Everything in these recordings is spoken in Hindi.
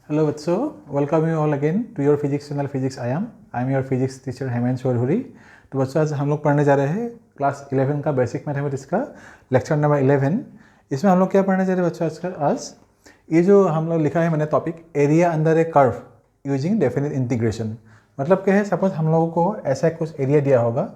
Hello बच्चों, welcome you all again to your physics channel physics I am your physics teacher Hemant Chaudhary. तो बच्चों आज हम लोग पढ़ने जा रहे हैं क्लास 11 का बेसिक मैथमेटिक्स का लेक्चर नंबर 11। इसमें हम लोग क्या पढ़ने जा रहे हैं बच्चों आजकल? आज ये जो हम लोग लिखा है मैंने टॉपिक, एरिया अंडर ए कर्व यूजिंग डेफिनिट इंटीग्रेशन। मतलब क्या है, सपोज हम लोगों को ऐसा कुछ एरिया दिया होगा,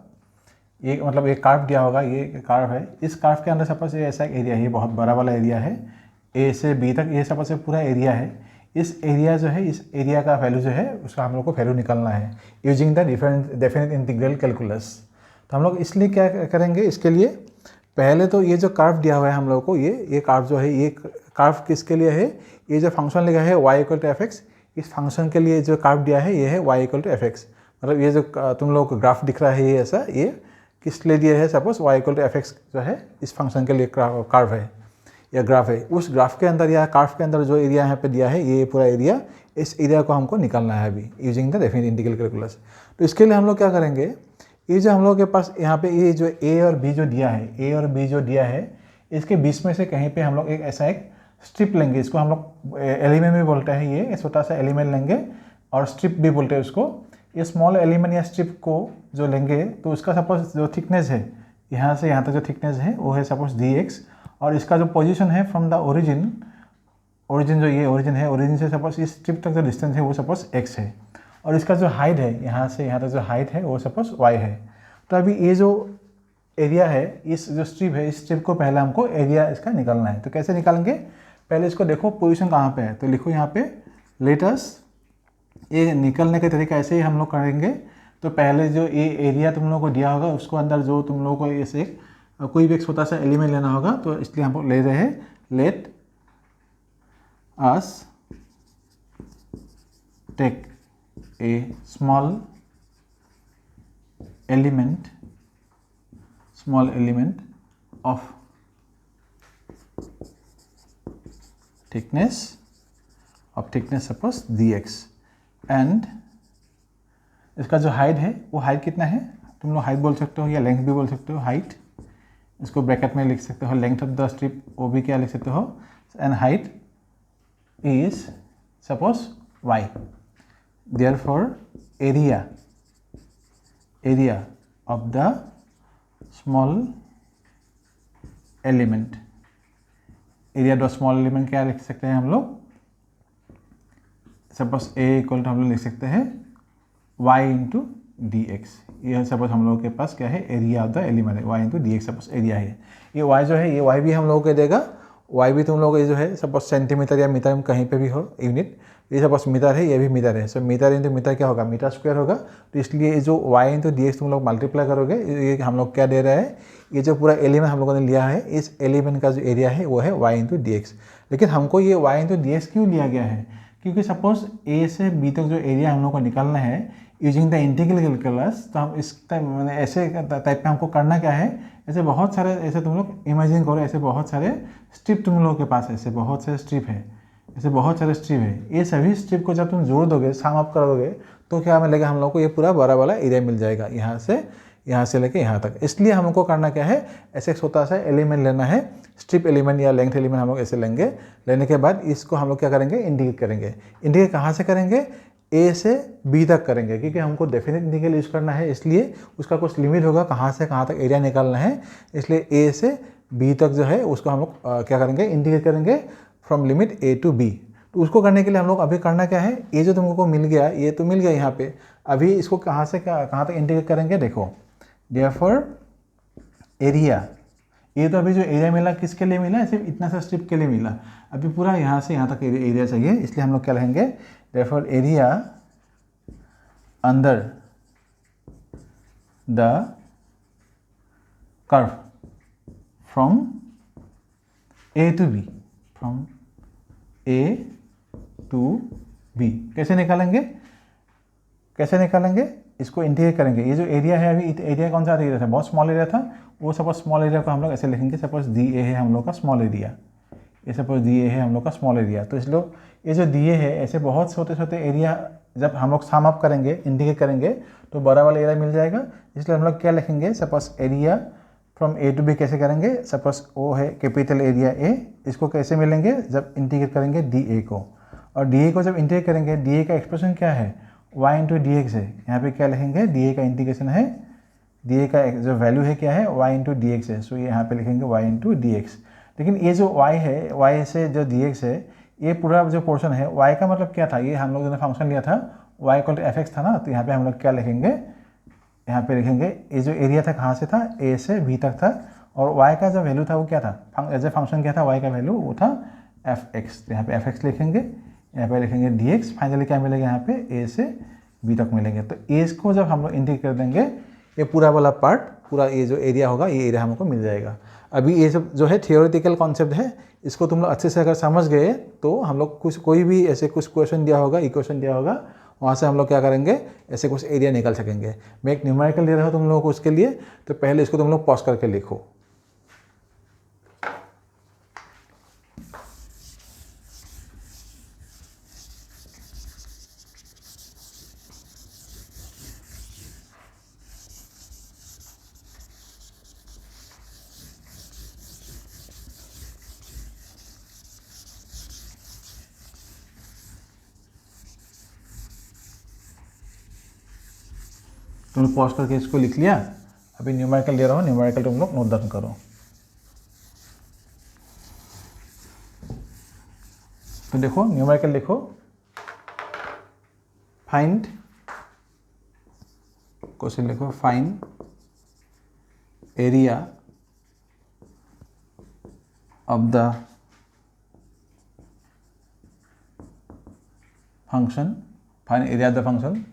ये मतलब एक कार्व दिया होगा, ये कार्व है, इस कार्व के अंदर सपोज ये ऐसा एरिया है, ये बहुत बड़ा वाला एरिया है, ए से बी तक ये सपोज पूरा एरिया है। इस एरिया जो है, इस एरिया का वैल्यू जो है उसका हम लोग को वैल्यू निकालना है using the definite integral calculus. तो हम लोग इसलिए क्या करेंगे, इसके लिए पहले तो ये जो कार्व दिया हुआ है हम लोग को, ये कार्व जो है, ये कार्व किसके लिए है? ये जो फंक्शन लिखा है y equal to f x, इस फंक्शन के लिए जो कार्व दिया है ये है y equal to f x. मतलब ये जो तुम लोग को ग्राफ दिख रहा है ये ऐसा, ये किस लिए दिया है? Suppose y equal to f x जो है इस फंक्शन के लिए कार्व है या ग्राफ है। उस ग्राफ के अंदर या कार्व के अंदर जो एरिया यहाँ पे दिया है, ये पूरा एरिया, इस एरिया को हमको निकालना है अभी using the definite integral calculus. तो इसके लिए हम लोग क्या करेंगे, ये जो हम लोग के पास यहाँ पे ये जो ए और बी जो दिया है, ए और बी जो दिया है, इसके बीच में से कहीं पे हम लोग एक ऐसा एक स्ट्रिप लेंगे। इसको हम लोग एलिमेंट भी बोलते हैं, ये छोटा सा एलिमेंट लेंगे और स्ट्रिप भी बोलते हैं उसको। ये स्मॉल एलिमेंट या स्ट्रिप को जो लेंगे तो उसका सपोज जो थिकनेस है, यहाँ से यहाँ तक जो थिकनेस है वो है सपोज डी एक्स, और इसका जो पोजीशन है फ्रॉम द ओरिजिन जो ये ओरिजिन है, ओरिजिन से सपोज इस स्ट्रिप तक जो डिस्टेंस है वो सपोज x है, और इसका जो हाइट है यहाँ से यहाँ तक जो हाइट है वो सपोज y है। तो अभी ये जो एरिया है, इस जो स्ट्रिप है, इस स्ट्रिप को पहले हमको एरिया इसका निकालना है। तो कैसे निकालेंगे, पहले इसको देखो पोजीशन कहाँ पे है, तो लिखो यहाँ पे लेट अस। ये निकलने का तरीका ऐसे ही हम लोग करेंगे। तो पहले जो ये एरिया तुम लोगों को दिया होगा उसको अंदर जो तुम लोगों को ऐसे कोई भी एक छोटा सा एलिमेंट लेना होगा, तो इसलिए हम ले रहे हैं let us take a small element of thickness suppose dx, and इसका जो हाइट है वो हाइट कितना है, तुम लोग हाइट बोल सकते हो या लेंथ भी बोल सकते हो। हाइट इसको ब्रैकेट में लिख सकते हो, लेंथ ऑफ द स्ट्रिप वो भी क्या लिख सकते हो, and height is suppose y। Therefore area of the small element, area of small element क्या लिख सकते हैं हम लोग, सपोज a इक्वल टू हम लोग लिख सकते हैं y इंटू डी एक्स। ये सपोज हम लोगों के पास क्या है, एरिया ऑफ द एलिमेंट है, y into D x suppose area है। ये y जो है, ये y भी हम लोगों को देगा, y भी तुम लोगों को जो है सपोज सेंटीमीटर या मीटर में कहीं पे भी हो यूनिट, ये सपोज मीटर है, ये भी मीटर है। सो मीटर इंटू मीटर क्या होगा, मीटर स्क्वायर होगा। तो इसलिए ये जो y इंटू डी एक्स तुम लोग मल्टीप्लाई करोगे, ये हम लोग क्या दे रहे हैं, ये जो पूरा एलिमेंट हम लोगों ने लिया है, इस एलिमेंट का जो एरिया है वो है y इंटू डी एक्स। लेकिन हमको ये y इंटू डी एक्स क्यों लिया गया है, क्योंकि सपोज a से b तक जो एरिया हम लोग को निकालना है यूजिंग द इंटीग्रल कैलकुलस, तो हम इस मैंने ऐसे टाइप में हमको करना क्या है, ऐसे बहुत सारे, ऐसे तुम लोग इमेजिन करो, ऐसे बहुत सारे स्ट्रिप तुम लोगों के पास, ऐसे बहुत सारे स्ट्रिप है, ऐसे बहुत सारे स्ट्रिप है। ये सभी स्ट्रिप को जब तुम जोड़ दोगे, सम अप कर दोगे, तो क्या मिलेगा हम लोग को, ये पूरा बड़ा वाला एरिया मिल जाएगा, यहाँ से लेके यहाँ तक। इसलिए हमको करना क्या है, ऐसे छोटा सा एलिमेंट लेना है, स्ट्रिप एलिमेंट या लेंथ एलिमेंट हम लोग ऐसे लेंगे। लेने के बाद इसको हम लोग क्या करेंगे, इंटीग्रेट करेंगे। इंटीग्रेट कहाँ से करेंगे, a से b तक करेंगे, क्योंकि हमको डेफिनेट इंटीग्रल यूज करना है, इसलिए उसका कुछ लिमिट होगा कहाँ से कहाँ तक एरिया निकालना है। इसलिए a से b तक जो है उसको हम लोग क्या करेंगे, इंटीग्रेट करेंगे from limit a to b। तो उसको करने के लिए हम लोग अभी करना क्या है, ये जो तुमको मिल गया, ये तो मिल गया यहाँ पे, अभी इसको कहाँ से कहाँ तक इंटीग्रेट करेंगे, देखो। देयरफॉर एरिया, ये तो अभी जो एरिया मिला किसके लिए मिला, सिर्फ इतना सा स्ट्रिप के लिए मिला, अभी पूरा यहाँ से यहाँ तक एरिया चाहिए, इसलिए हम लोग क्या रहेंगे, therefore area under the curve from a to b, from a to b। कैसे निकालेंगे, इसको इंटीग्रेट करेंगे। ये जो एरिया है, अभी एरिया कौन सा एरिया था, बहुत स्मॉल एरिया था, वो सपोज स्मॉल एरिया को हम लोग ऐसे लिखेंगे, सपोज डी ए है हम लोग का स्मॉल एरिया, ये सपोज डी ए है हम लोग का स्मॉल एरिया। तो इसलिए ये जो दिए है, ऐसे बहुत छोटे छोटे एरिया जब हम लोग सम अप करेंगे, इंटीग्रेट करेंगे, तो बड़ा वाला एरिया मिल जाएगा। इसलिए हम लोग क्या लिखेंगे, suppose area from a to b कैसे करेंगे, सपोज ओ है कैपिटल एरिया ए, इसको कैसे मिलेंगे, जब इंटीग्रेट करेंगे डी ए को, और डी ए को जब इंटीग्रेट करेंगे, डी ए का एक्सप्रेशन क्या है, y इंटू डी एक्स है। यहाँ पे क्या लिखेंगे, डी ए का इंटीग्रेशन है, डी ए का जो वैल्यू है क्या है, y इंटू डी एक्स है। सो ये यहाँ पे लिखेंगे y इंटू डी एक्स। लेकिन ये जो y है, y से जो डी एक्स है, ये पूरा जो पोर्शन है, y का मतलब क्या था, ये हम लोग ने फंक्शन लिया था y equal to f x था ना। तो यहाँ पे हम लोग क्या लिखेंगे, यहाँ पे लिखेंगे ये जो एरिया था कहाँ से था, a से b तक था, और y का जो वैल्यू था वो क्या था, एज ए फंक्शन क्या था, y का वैल्यू वो था एफ एक्स। तो यहाँ पे एफ एक्स लिखेंगे, यहाँ पे लिखेंगे डी एक्स। फाइनली क्या मिलेगा, यहाँ पे a से b तक मिलेंगे। तो a को जब हम लोग इंटीग्रेट कर देंगे, ये पूरा वाला पार्ट, पूरा ये जो एरिया होगा, ये एरिया हमको मिल जाएगा। अभी ये सब जो है थियोरेटिकल कॉन्सेप्ट है, इसको तुम लोग अच्छे से अगर समझ गए तो हम लोग कुछ कोई भी ऐसे कुछ क्वेश्चन दिया होगा, इक्वेशन दिया होगा, वहाँ से हम लोग क्या करेंगे, ऐसे कुछ एरिया निकाल सकेंगे। मैं एक न्यूमेरिकल दे रहा हूँ तुम लोगों को उसके लिए, तो पहले इसको तुम लोग पॉज करके लिखो। तुम लोग पॉज करके इसको लिख लिया। अभी न्यूमेरिकल दे रहा हूँ, न्यूमेरिकल तुम लोग नोट डाउन करो। तो देखो न्यूमेरिकल लिखो, फाइंड, क्वेश्चन लिखो, find area of the function, find area of the function.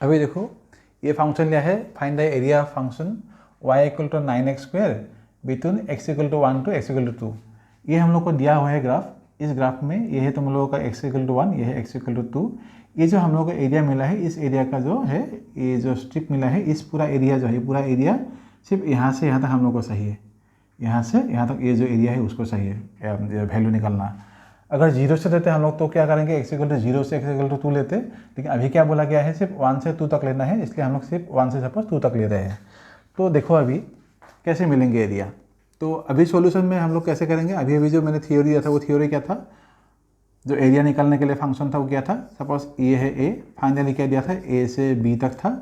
अभी देखो ये फंक्शन लिया है, find the area of function y equal to 9x square between x equal to 1 to x equal to 2। ये हम लोग को दिया हुआ है ग्राफ। इस ग्राफ में ये है तुम लोगों का x इक्वल टू 1, ये है x इक्वल टू 2। ये जो हम लोग को एरिया मिला है, इस एरिया का जो है, ये जो स्ट्रिप मिला है, इस पूरा एरिया जो है, पूरा एरिया सिर्फ यहाँ से यहाँ तक हम लोग को सही है, यहाँ से यहाँ तक ये जो एरिया है उसको सही है वैल्यू निकालना। अगर 0 से देते हम लोग तो क्या करेंगे, x इक्वल टू 0 से x इक्वल टू 2 लेते, लेकिन अभी क्या बोला गया है, सिर्फ 1 से 2 तक लेना है, इसलिए हम लोग सिर्फ 1 से सपोज 2 तक ले रहे हैं। तो देखो अभी कैसे मिलेंगे एरिया। तो अभी सॉल्यूशन में हम लोग कैसे करेंगे, अभी जो मैंने थ्योरी दिया था, वो थ्योरी क्या था, जो एरिया निकालने के लिए फंक्शन था वो क्या था, सपोज ये है a, फाइनली क्या दिया था, a से b तक था।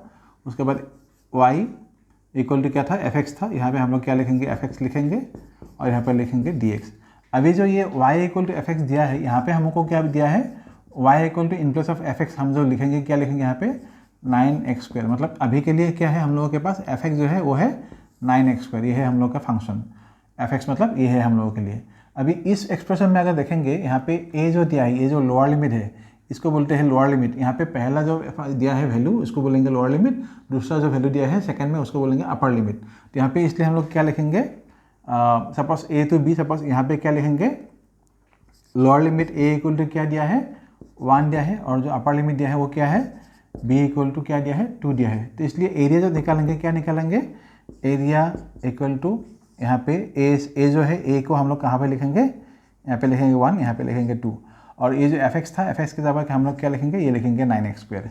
उसके बाद y इक्वल टू क्या था, एफ एक्स था। यहाँ पे हम लोग क्या लिखेंगे, एफ एक्स लिखेंगे, और यहाँ पर लिखेंगे डी एक्स। अभी जो ये y equal to f x दिया है, यहाँ पे हमको क्या दिया है, y equal to inverse of f x. हम जो लिखेंगे क्या लिखेंगे यहाँ पे, 9x स्क्वायर। मतलब अभी के लिए क्या है हम लोगों के पास, एफ एक्स जो है वो है 9x स्क्वायर। ये है हम लोग का फंक्शन, एफ एक्स मतलब ये है हम लोगों के लिए। अभी इस एक्सप्रेशन में अगर देखेंगे, यहाँ पे a जो दिया है, ये जो लोअर लिमिट है, इसको बोलते हैं लोअर लिमिट। यहाँ पे पहला जो दिया है वैल्यू, इसको बोलेंगे लोअर लिमिट। दूसरा जो वैल्यू दिया है सेकंड में, उसको बोलेंगे अपर लिमिट। तो यहाँ पे इसलिए हम लोग क्या लिखेंगे, suppose a to b, suppose यहाँ पे क्या लिखेंगे, lower limit a equal to क्या दिया है, 1 दिया है, और जो अपर लिमिट दिया है वो क्या है, b इक्वल टू क्या दिया है, 2 दिया है। तो इसलिए एरिया जो निकालेंगे, क्या निकालेंगे, एरिया इक्वल टू यहाँ पे a जो है, a को हम लोग कहाँ पे लिखेंगे, यहाँ पे लिखेंगे 1, यहाँ पे लिखेंगे 2, और ये जो एफ एक्स था, एफ एक्स के जगह हम लोग क्या लिखेंगे, ये लिखेंगे 9x स्क्वायर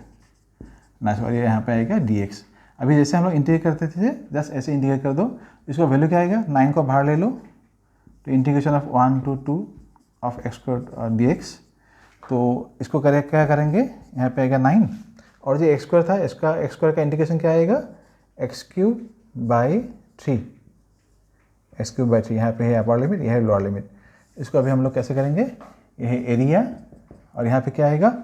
ना, और ये यहाँ पे आएगा dx। अभी जैसे हम लोग इंटीग्रेट करते थे, जस्ट ऐसे इंटीग्रेट कर दो, इसका वैल्यू क्या आएगा, 9 को बाहर ले लो, तो integration of 1 to 2 of x square dx। तो इसको क्या करेंगे, यहाँ पे आएगा 9, और जो x स्क्वायर था, इसका x स्क्वायर का इंटीग्रेशन क्या आएगा, x cube by 3, x cube by 3। यहाँ पे है अपर लिमिट, यह है लोअर लिमिट। इसको अभी हम लोग कैसे करेंगे, यह है एरिया, और यहाँ पे क्या आएगा,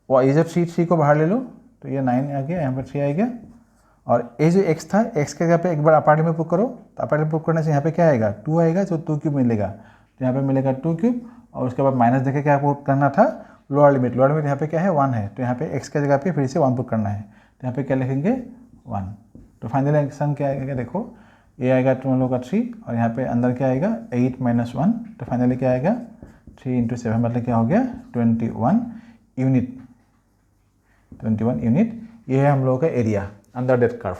और ये जब 3 को बाहर ले लो, तो ये 9 आ गया, यहाँ पर 3 आएगा, और ये जो x था, x के जगह पे एक बार अपर लिमिट पुट करो, तो अपर लिमिट पुट करने से यहाँ पे क्या आएगा, 2 आएगा, जो 2 क्यूब मिलेगा, तो यहाँ पे मिलेगा 2 क्यूब, और उसके बाद माइनस देखे क्या पुट करना था, लोअर लिमिट। लोअर लिमिट यहाँ पे क्या है, 1 है, तो यहाँ पे x के जगह पे फिर से 1 पुट करना है, तो यहाँ पे क्या लिखेंगे, 1। तो फाइनल आंसर क्या आएगा, देखो ये आएगा तुम लोग का 3, और यहाँ पे अंदर क्या आएगा, 8 माइनस 1, तो फाइनली क्या आएगा, 3 इंटू 7, मतलब क्या हो गया, 21 यूनिट। 21 यूनिट, ये है हम लोगों का एरिया अंडर दैट कर्व।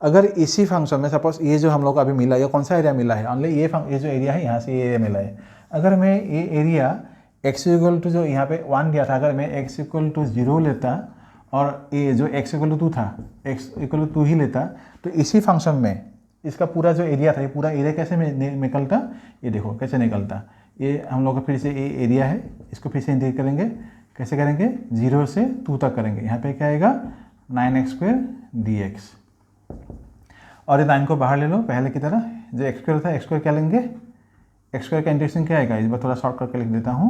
अगर इसी फंक्शन में सपोज ये जो हम लोग को अभी मिला, ये कौन सा एरिया मिला है, ओनली ये जो एरिया है, यहाँ से ये एरिया मिला है। अगर मैं ये एरिया x इक्वल टू, जो यहाँ पे 1 दिया था, अगर मैं x इक्वल टू 0 लेता, और ये जो x इक्वल टू 2 था, x इक्वल टू 2 ही लेता, तो इसी फंक्शन में इसका पूरा जो एरिया था, ये पूरा एरिया कैसे निकलता, ये देखो कैसे निकलता। ये हम लोग का फिर से ये एरिया है, इसको फिर से इंटीग्रेट करेंगे। कैसे करेंगे? 0 से 2 तक करेंगे। यहाँ पे क्या आएगा? 9x² dx। और ये 9 को बाहर ले लो पहले की तरह, जो x² था x² क्या लेंगे? x² का इंटीग्रेशन क्या आएगा? इस बार थोड़ा शॉर्ट करके लिख देता हूँ।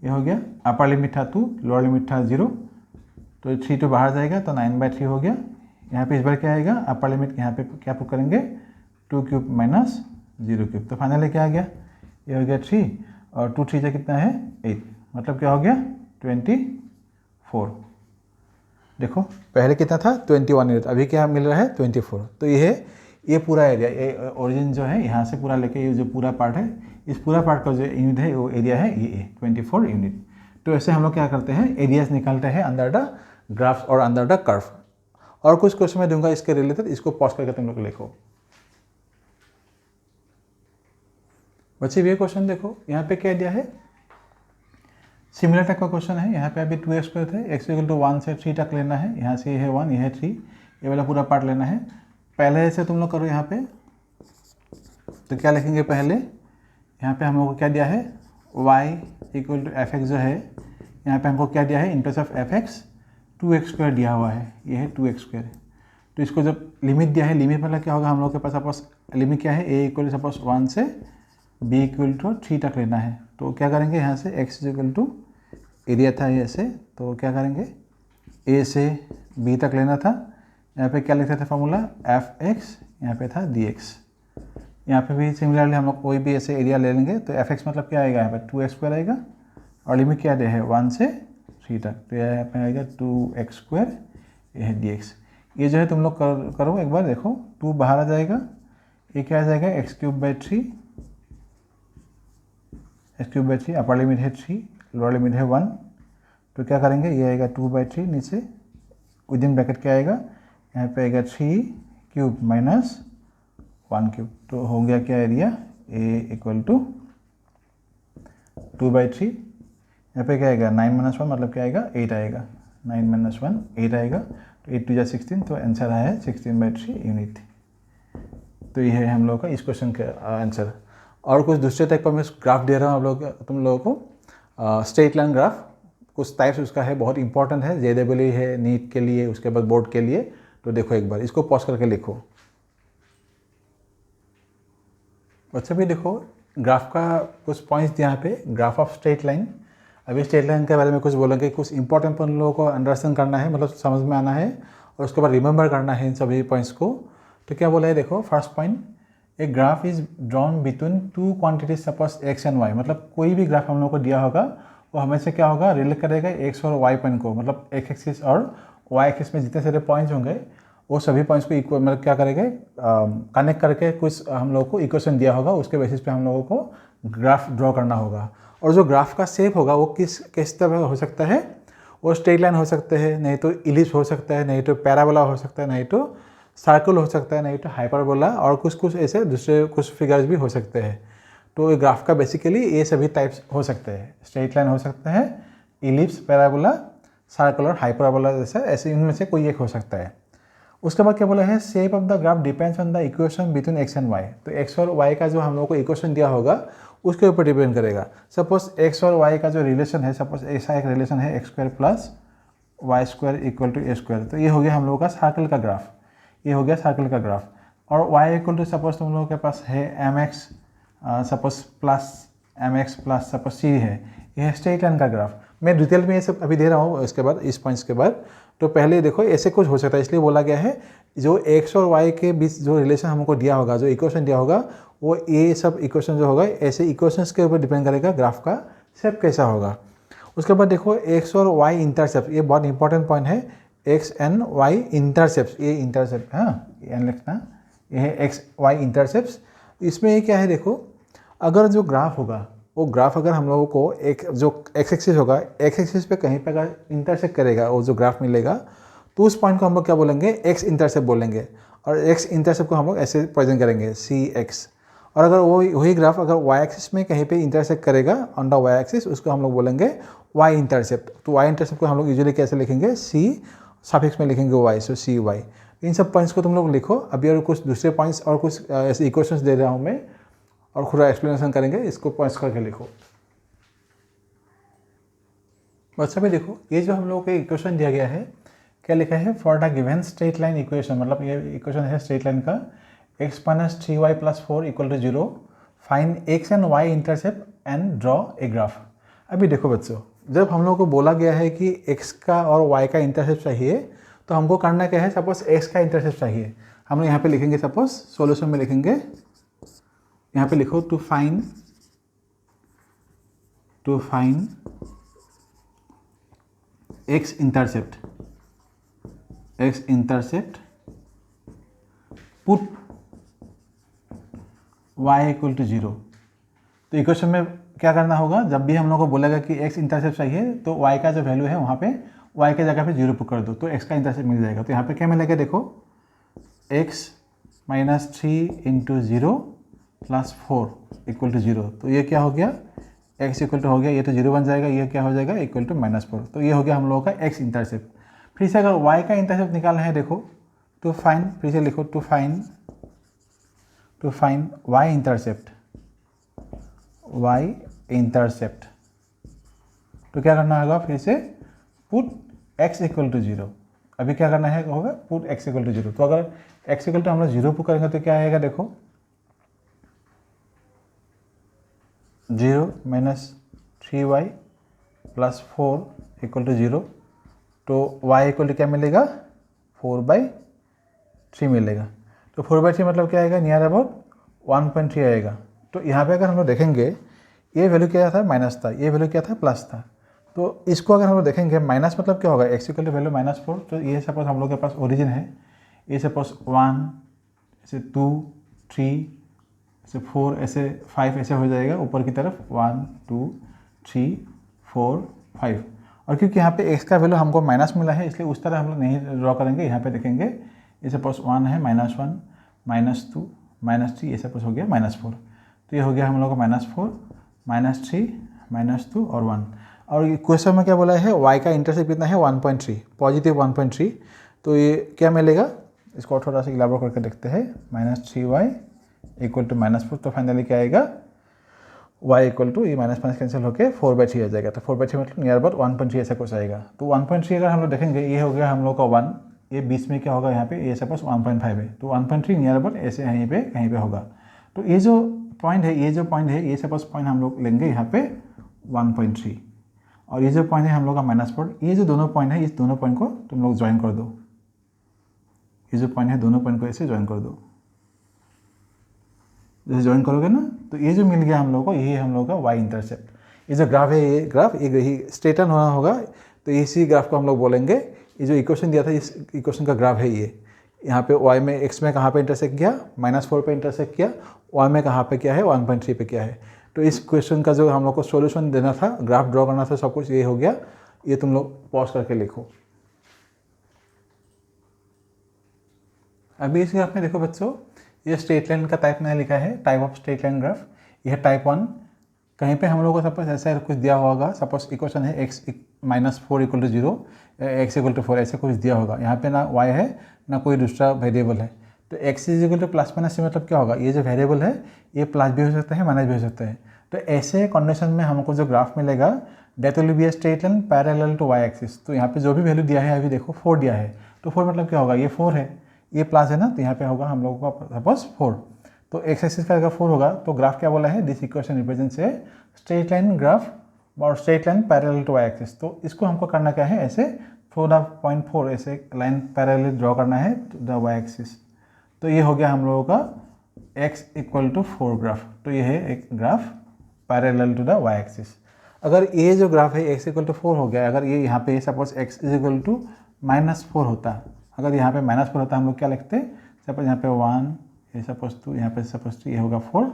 ये हो गया, अपर लिमिट था 2, लोअर लिमिट था 0, तो 3 तो बाहर जाएगा तो 9/3 हो गया। यहाँ पे इस बार क्या आएगा? अपर लिमिट यहाँ पे क्या पुट करेंगे? 2³ माइनस 0³, तो फाइनली क्या आ गया? ये हो गया 3, और 2 3 कितना है? 8, मतलब क्या हो गया? 24। देखो पहले कितना था? 21 यूनिट, अभी क्या मिल रहा है? 24। तो ये पूरा एरिया, ये ओरिजिन जो है यहाँ से पूरा लेके ये जो पूरा पार्ट है, इस पूरा पार्ट का जो यूनिट है वो एरिया है ये 24 यूनिट। तो ऐसे हम लोग क्या करते हैं? एरियाज निकालते हैं अंडर द ग्राफ्स और अंडर द कर्व। और कुछ क्वेश्चन मैं दूंगा इसके रिलेटेड, इसको पॉज करके तुम लोग लिखो। बच्चे ये क्वेश्चन देखो, यहाँ पे क्या दिया है? सिमिलर टाइप का क्वेश्चन है। यहाँ पे अभी 2x² थे, x = 1 से 3 तक लेना है। यहाँ से ये है 1, ये है 3, ये वाला पूरा पार्ट लेना है। पहले से तुम लोग करो यहाँ पे, तो क्या लिखेंगे पहले? यहाँ पे हम लोग को क्या दिया है? y = fx जो है, यहाँ पे हमको क्या दिया है? In place of fx 2x² दिया हुआ है, ये है 2x²। तो इसको जब लिमिट दिया है, लिमिट मतलब क्या होगा? हम लोग के पास सपोज लिमिट क्या है? a = सपोज 1 से b = 3 तक लेना है। तो क्या करेंगे? यहाँ से x = एरिया था ऐसे, तो क्या करेंगे? a से b तक लेना था। यहाँ पे क्या लिखते थे फॉर्मूला? fx, यहाँ पे था dx। यहाँ पे भी सिमिलरली हम लोग कोई भी ऐसे एरिया ले लेंगे, तो fx मतलब क्या आएगा? यहाँ पे 2x² आएगा, और लिमिट क्या दे है? 1 से 3 तक, तो यहाँ पे आएगा 2x², ये है dx। ये जो है तुम लोग करो एक बार, देखो 2 बाहर आ जाएगा, ये क्या आ जाएगा? x³ 3, अपर लिमिट है 3, लोअर लिमिट है 1, तो क्या करेंगे? ये आएगा 2/3, नीचे विद इन ब्रैकेट क्या आएगा? यहाँ पे आएगा 3³ माइनस 1³, तो हो गया क्या एरिया? a = 2/3। यहाँ पे क्या आएगा? 9 - 1 मतलब क्या आएगा? 8 आएगा। 9 - 1 8 आएगा, तो 8 × 16, तो आंसर आया है 16/3 यूनिट। तो ये है हम लोगों का इस क्वेश्चन का आंसर। और कुछ दूसरे टाइप का मैं ग्राफ दे रहा हूँ तुम लोगों को। स्ट्रेट लाइन ग्राफ कुछ टाइप्स उसका है, बहुत इंपॉर्टेंट है, JEE है, नीट के लिए, उसके बाद बोर्ड के लिए। तो देखो एक बार, इसको पॉज करके लिखो। बच्चे भी देखो, ग्राफ का कुछ पॉइंट्स यहाँ पे, ग्राफ ऑफ स्ट्रेट लाइन। अभी स्ट्रेट लाइन के बारे में कुछ बोलेंगे, कुछ इंपॉर्टेंट पॉइंट लोगों को अंडरस्टैंड करना है, मतलब समझ में आना है, और उसके बाद रिमेंबर करना है इन सभी पॉइंट्स को। तो क्या बोला है देखो, first point, a graph is drawn between 2 quantities suppose x and y। मतलब कोई भी ग्राफ हम लोग को दिया होगा वो हमेशा क्या होगा? रिलेट करेगा x और y पॉइंट को, मतलब x एक्सिस और y एक्सिस में जितने सारे पॉइंट्स होंगे वो सभी पॉइंट्स को इक्वल, मतलब क्या करेंगे? कनेक्ट करके कुछ हम लोग को इक्वेशन दिया होगा, उसके बेसिस पे हम लोगों को ग्राफ ड्रॉ करना होगा। और जो ग्राफ का शेप होगा वो किस तरह हो सकता है? वो स्ट्रेट लाइन हो सकते हैं, नहीं तो इलिप्स हो सकता है, नहीं तो पैराबोला हो सकता है, नहीं तो सर्कल हो सकता है, नहीं तो हाइपरबोला, और कुछ ऐसे दूसरे कुछ फिगर्स भी हो सकते हैं। तो ये ग्राफ का बेसिकली ये सभी टाइप्स हो सकते हैं। स्ट्रेट लाइन हो सकता है, इलिप्स, पैराबोला, सर्कल और हाइपरबोला, जैसा ऐसे इनमें से कोई एक हो सकता है। उसके बाद क्या बोला है? Shape of the graph depends on the equation between x and y। तो x और y का जो हम लोग को इक्वेशन दिया होगा उसके ऊपर डिपेंड करेगा। सपोज x और y का जो रिलेशन है, सपोज ऐसा एक रिलेशन है x² + y² = a²। तो ये हो गया हम लोगों का सर्कल का ग्राफ, ये हो गया सर्कल का ग्राफ। और y = सपोज तुम लोगों के पास है mx suppose plus mx plus suppose c है, ये है स्ट्रेट लाइन का ग्राफ। मैं डिटेल में ये सब अभी दे रहा हूँ इसके बाद, इस पॉइंट्स के बाद। तो पहले देखो ऐसे कुछ हो सकता है, इसलिए बोला गया है जो x और y के बीच जो रिलेशन हमको दिया होगा, जो इक्वेशन दिया होगा, वो ये सब इक्वेशन जो होगा ऐसे इक्वेशंस के ऊपर डिपेंड करेगा ग्राफ का शेप कैसा होगा। उसके बाद देखो x और y इंटरसेप्ट, ये बहुत इंपॉर्टेंट पॉइंट है। x एंड y इंटरसेप्ट, ये इंटरसेप्ट, हाँ ये लिखना, ये है x y इंटरसेप्ट। इसमें ये क्या है देखो, अगर जो ग्राफ होगा वो ग्राफ अगर हम लोगों को एक जो x एक्सिस होगा, x एक्सिस पे कहीं पे अगर इंटरसेक्ट करेगा वो जो ग्राफ मिलेगा, तो उस पॉइंट को हम लोग क्या बोलेंगे? x इंटरसेप्ट बोलेंगे। और x इंटरसेप्ट को हम लोग ऐसे प्रेजेंट करेंगे cx। और अगर वही ग्राफ अगर y एक्सिस में कहीं पे इंटरसेक्ट करेगा ऑन द y एक्सिस, उसको हम लोग बोलेंगे y इंटरसेप्ट। तो y इंटरसेप्ट को हम लोग यूजुअली कैसे लिखेंगे? c सफिक्स में लिखेंगे y, सो cy। इन सब पॉइंट्स को तुम लोग लिखो। अभी और कुछ दूसरे पॉइंट्स और कुछ ऐसे इक्वेशंस दे रहा हूँ मैं, और पूरा एक्सप्लेनेशन करेंगे, इसको पॉइंट्स करके लिखो। बच्चा भी देखो, ये जो हम लोगों को इक्वेशन दिया गया है, क्या लिखा है, for the given straight line equation, मतलब ये इक्वेशन है स्ट्रेट लाइन का, x minus 3y plus 4 equal to 0, find x and y intercept and draw a graph. अभी देखो बच्चों, जब हम लोग को बोला गया है कि x का और y का इंटरसेप्ट चाहिए, तो हमको करना क्या है, सपोज x का इंटरसेप्ट चाहिए, हम लोग यहाँ पे लिखेंगे, सपोज सॉल्यूशन में लिखेंगे, यहाँ पे लिखो to find x intercept put y equal to 0। तो इक्वेशन में क्या करना होगा, जब भी हम लोग को बोलेगा कि x इंटरसेप्ट चाहिए, तो y का जो वैल्यू है वहाँ पे y के जगह पे 0 पुट कर दो, तो x का इंटरसेप्ट मिल जाएगा। तो यहाँ पे क्या मिलेगा, देखो x minus 3 into 0 plus 4 equal to 0। तो ये क्या हो गया, x इक्वल टू हो गया, ये तो 0 बन जाएगा, ये क्या हो जाएगा, इक्वल टू -4। तो ये हो गया हम लोगों का x इंटरसेप्ट। फिर से अगर y का इंटरसेप्ट निकालना है, देखो टू फाइंड, फिर से लिखो टू फाइंड y इंटरसेप्ट, तो क्या करना होगा, फिर से पुट x इक्वल टू 0। अभी क्या करना है, होगा पुट x इक्वल टू 0। तो अगर x इक्वल टू हम लोग 0 पुट करेंगे तो क्या आएगा, देखो 0 minus 3y plus 4 equal to 0। तो y इक्वल टू क्या मिलेगा, 4/3 मिलेगा। तो 4/3 मतलब क्या आएगा, नियर अबाउट 1.3 आएगा। तो यहाँ पे अगर हम लोग देखेंगे, ये वैल्यू क्या था, माइनस था, ये वैल्यू क्या था, प्लस था। तो इसको अगर हम लोग देखेंगे, माइनस मतलब क्या होगा, x इक्वल टू वैल्यू -4। तो ये सपोज हम लोग के पास ओरिजिन है, ये सपोज 1, ऐसे 2, 3, ऐसे 4, ऐसे 5, ऐसे हो जाएगा ऊपर की तरफ, 1, 2, 3, 4, 5। और क्योंकि यहाँ पे x का वैल्यू हमको माइनस मिला है, इसलिए उस तरह हम लोग नहीं ड्रॉ करेंगे। यहाँ पे देखेंगे, ये सपोज 1 है, -1, -2, -3, ये सपोज हो गया -4। तो ये हो गया हम लोग का -4, -3, -2 और 1। और क्वेश्चन में क्या बोला है, y का इंटरसेप्ट कितना है, 1.3, पॉजिटिव 1.3। तो ये क्या मिलेगा, इसको थोड़ा सा इलाबोरेट करके देखते हैं, -3y इक्वल टू -4। तो फाइनली क्या आएगा, y इक्वल टू, ये माइनस कैंसिल होकर 4/3 आ जाएगा। तो 4/3 मतलब नियर अबाउट 1.3 ऐसा कुछ आएगा। तो 1.3 अगर हम लोग देखेंगे, ये हो गया हम लोग का 1, ये बीच में क्या होगा, यहाँ पे ये सपोज 1.5 है, तो 1.3 नियर अबाउट ऐसे यहीं पे कहीं पे होगा। तो ये जो पॉइंट है, ये सपोज पॉइंट हम लोग लेंगे यहाँ पे 1.3, और ये जो पॉइंट है हम लोग का -4, ये जो दोनों पॉइंट है, इस दोनों पॉइंट को तुम लोग ज्वाइन कर दो। ये जो पॉइंट है, दोनों पॉइंट को ऐसे ज्वाइन कर दो। जैसे ज्वाइन करोगे ना, तो ये जो मिल गया हम लोग को, यही हम लोग का y इंटरसेप्ट। ये जो ग्राफ है, ये ग्राफ यही स्ट्रेटन होना होगा, तो इसी ग्राफ को हम लोग बोलेंगे। ये जो इक्वेशन दिया था, इस इक्वेशन का ग्राफ है ये। यहाँ पे y में, x में कहाँ पे इंटरसेक्ट किया, -4 पे इंटरसेक्ट किया, y में कहाँ पे क्या है, 1.3 पे क्या है। तो इस क्वेश्चन का जो हम लोग को सोल्यूशन देना था, ग्राफ ड्रॉ करना था, सब कुछ ये हो गया। ये तुम लोग पॉज करके लिखो। अभी इस ग्राफ में देखो बच्चों, ये स्ट्रेट लाइन का टाइप मैंने लिखा है, type of straight line graph. यह टाइप 1। कहीं पे हम लोग को सपोज ऐसा कुछ दिया होगा, सपोज इक्वेशन है x -4 equal to 0, x equal to 4, ऐसे कुछ दिया होगा। यहाँ पे ना y है, ना कोई दूसरा वेरिएबल है। तो x is equal to plus minus, मतलब क्या होगा, ये जो वेरिएबल है, ये प्लस भी हो सकता है, माइनस भी हो सकता है। तो ऐसे कंडीशन में हमको जो ग्राफ मिलेगा, that will be a straight line parallel to y axis. तो यहाँ पे जो भी वैल्यू दिया है, अभी देखो 4 दिया है, तो 4 मतलब क्या होगा, ये 4 है, ये प्लस है ना, तो यहाँ पे होगा हम लोगों का सपोज 4। तो x एक्सिस का अगर 4 होगा, तो ग्राफ क्या बोला है, this equation represents a straight line graph और straight line parallel to y axis. तो इसको हमको करना क्या है, ऐसे 4.4 ऐसे लाइन पैरेलल ड्रॉ करना है टू द y एक्सिस। तो ये हो गया हम लोगों का x इक्वल टू 4 ग्राफ। तो ये है एक graph parallel to the y axis. अगर ये जो ग्राफ है x इक्वल टू 4 हो गया, अगर ये यहाँ पे suppose x is equal to -4 होता, अगर यहाँ पे -4 होता, हम लोग क्या लिखते, सपोज यहाँ पे 1, ये सपोज 2, यहाँ पे सपोज 3, ये होगा 4,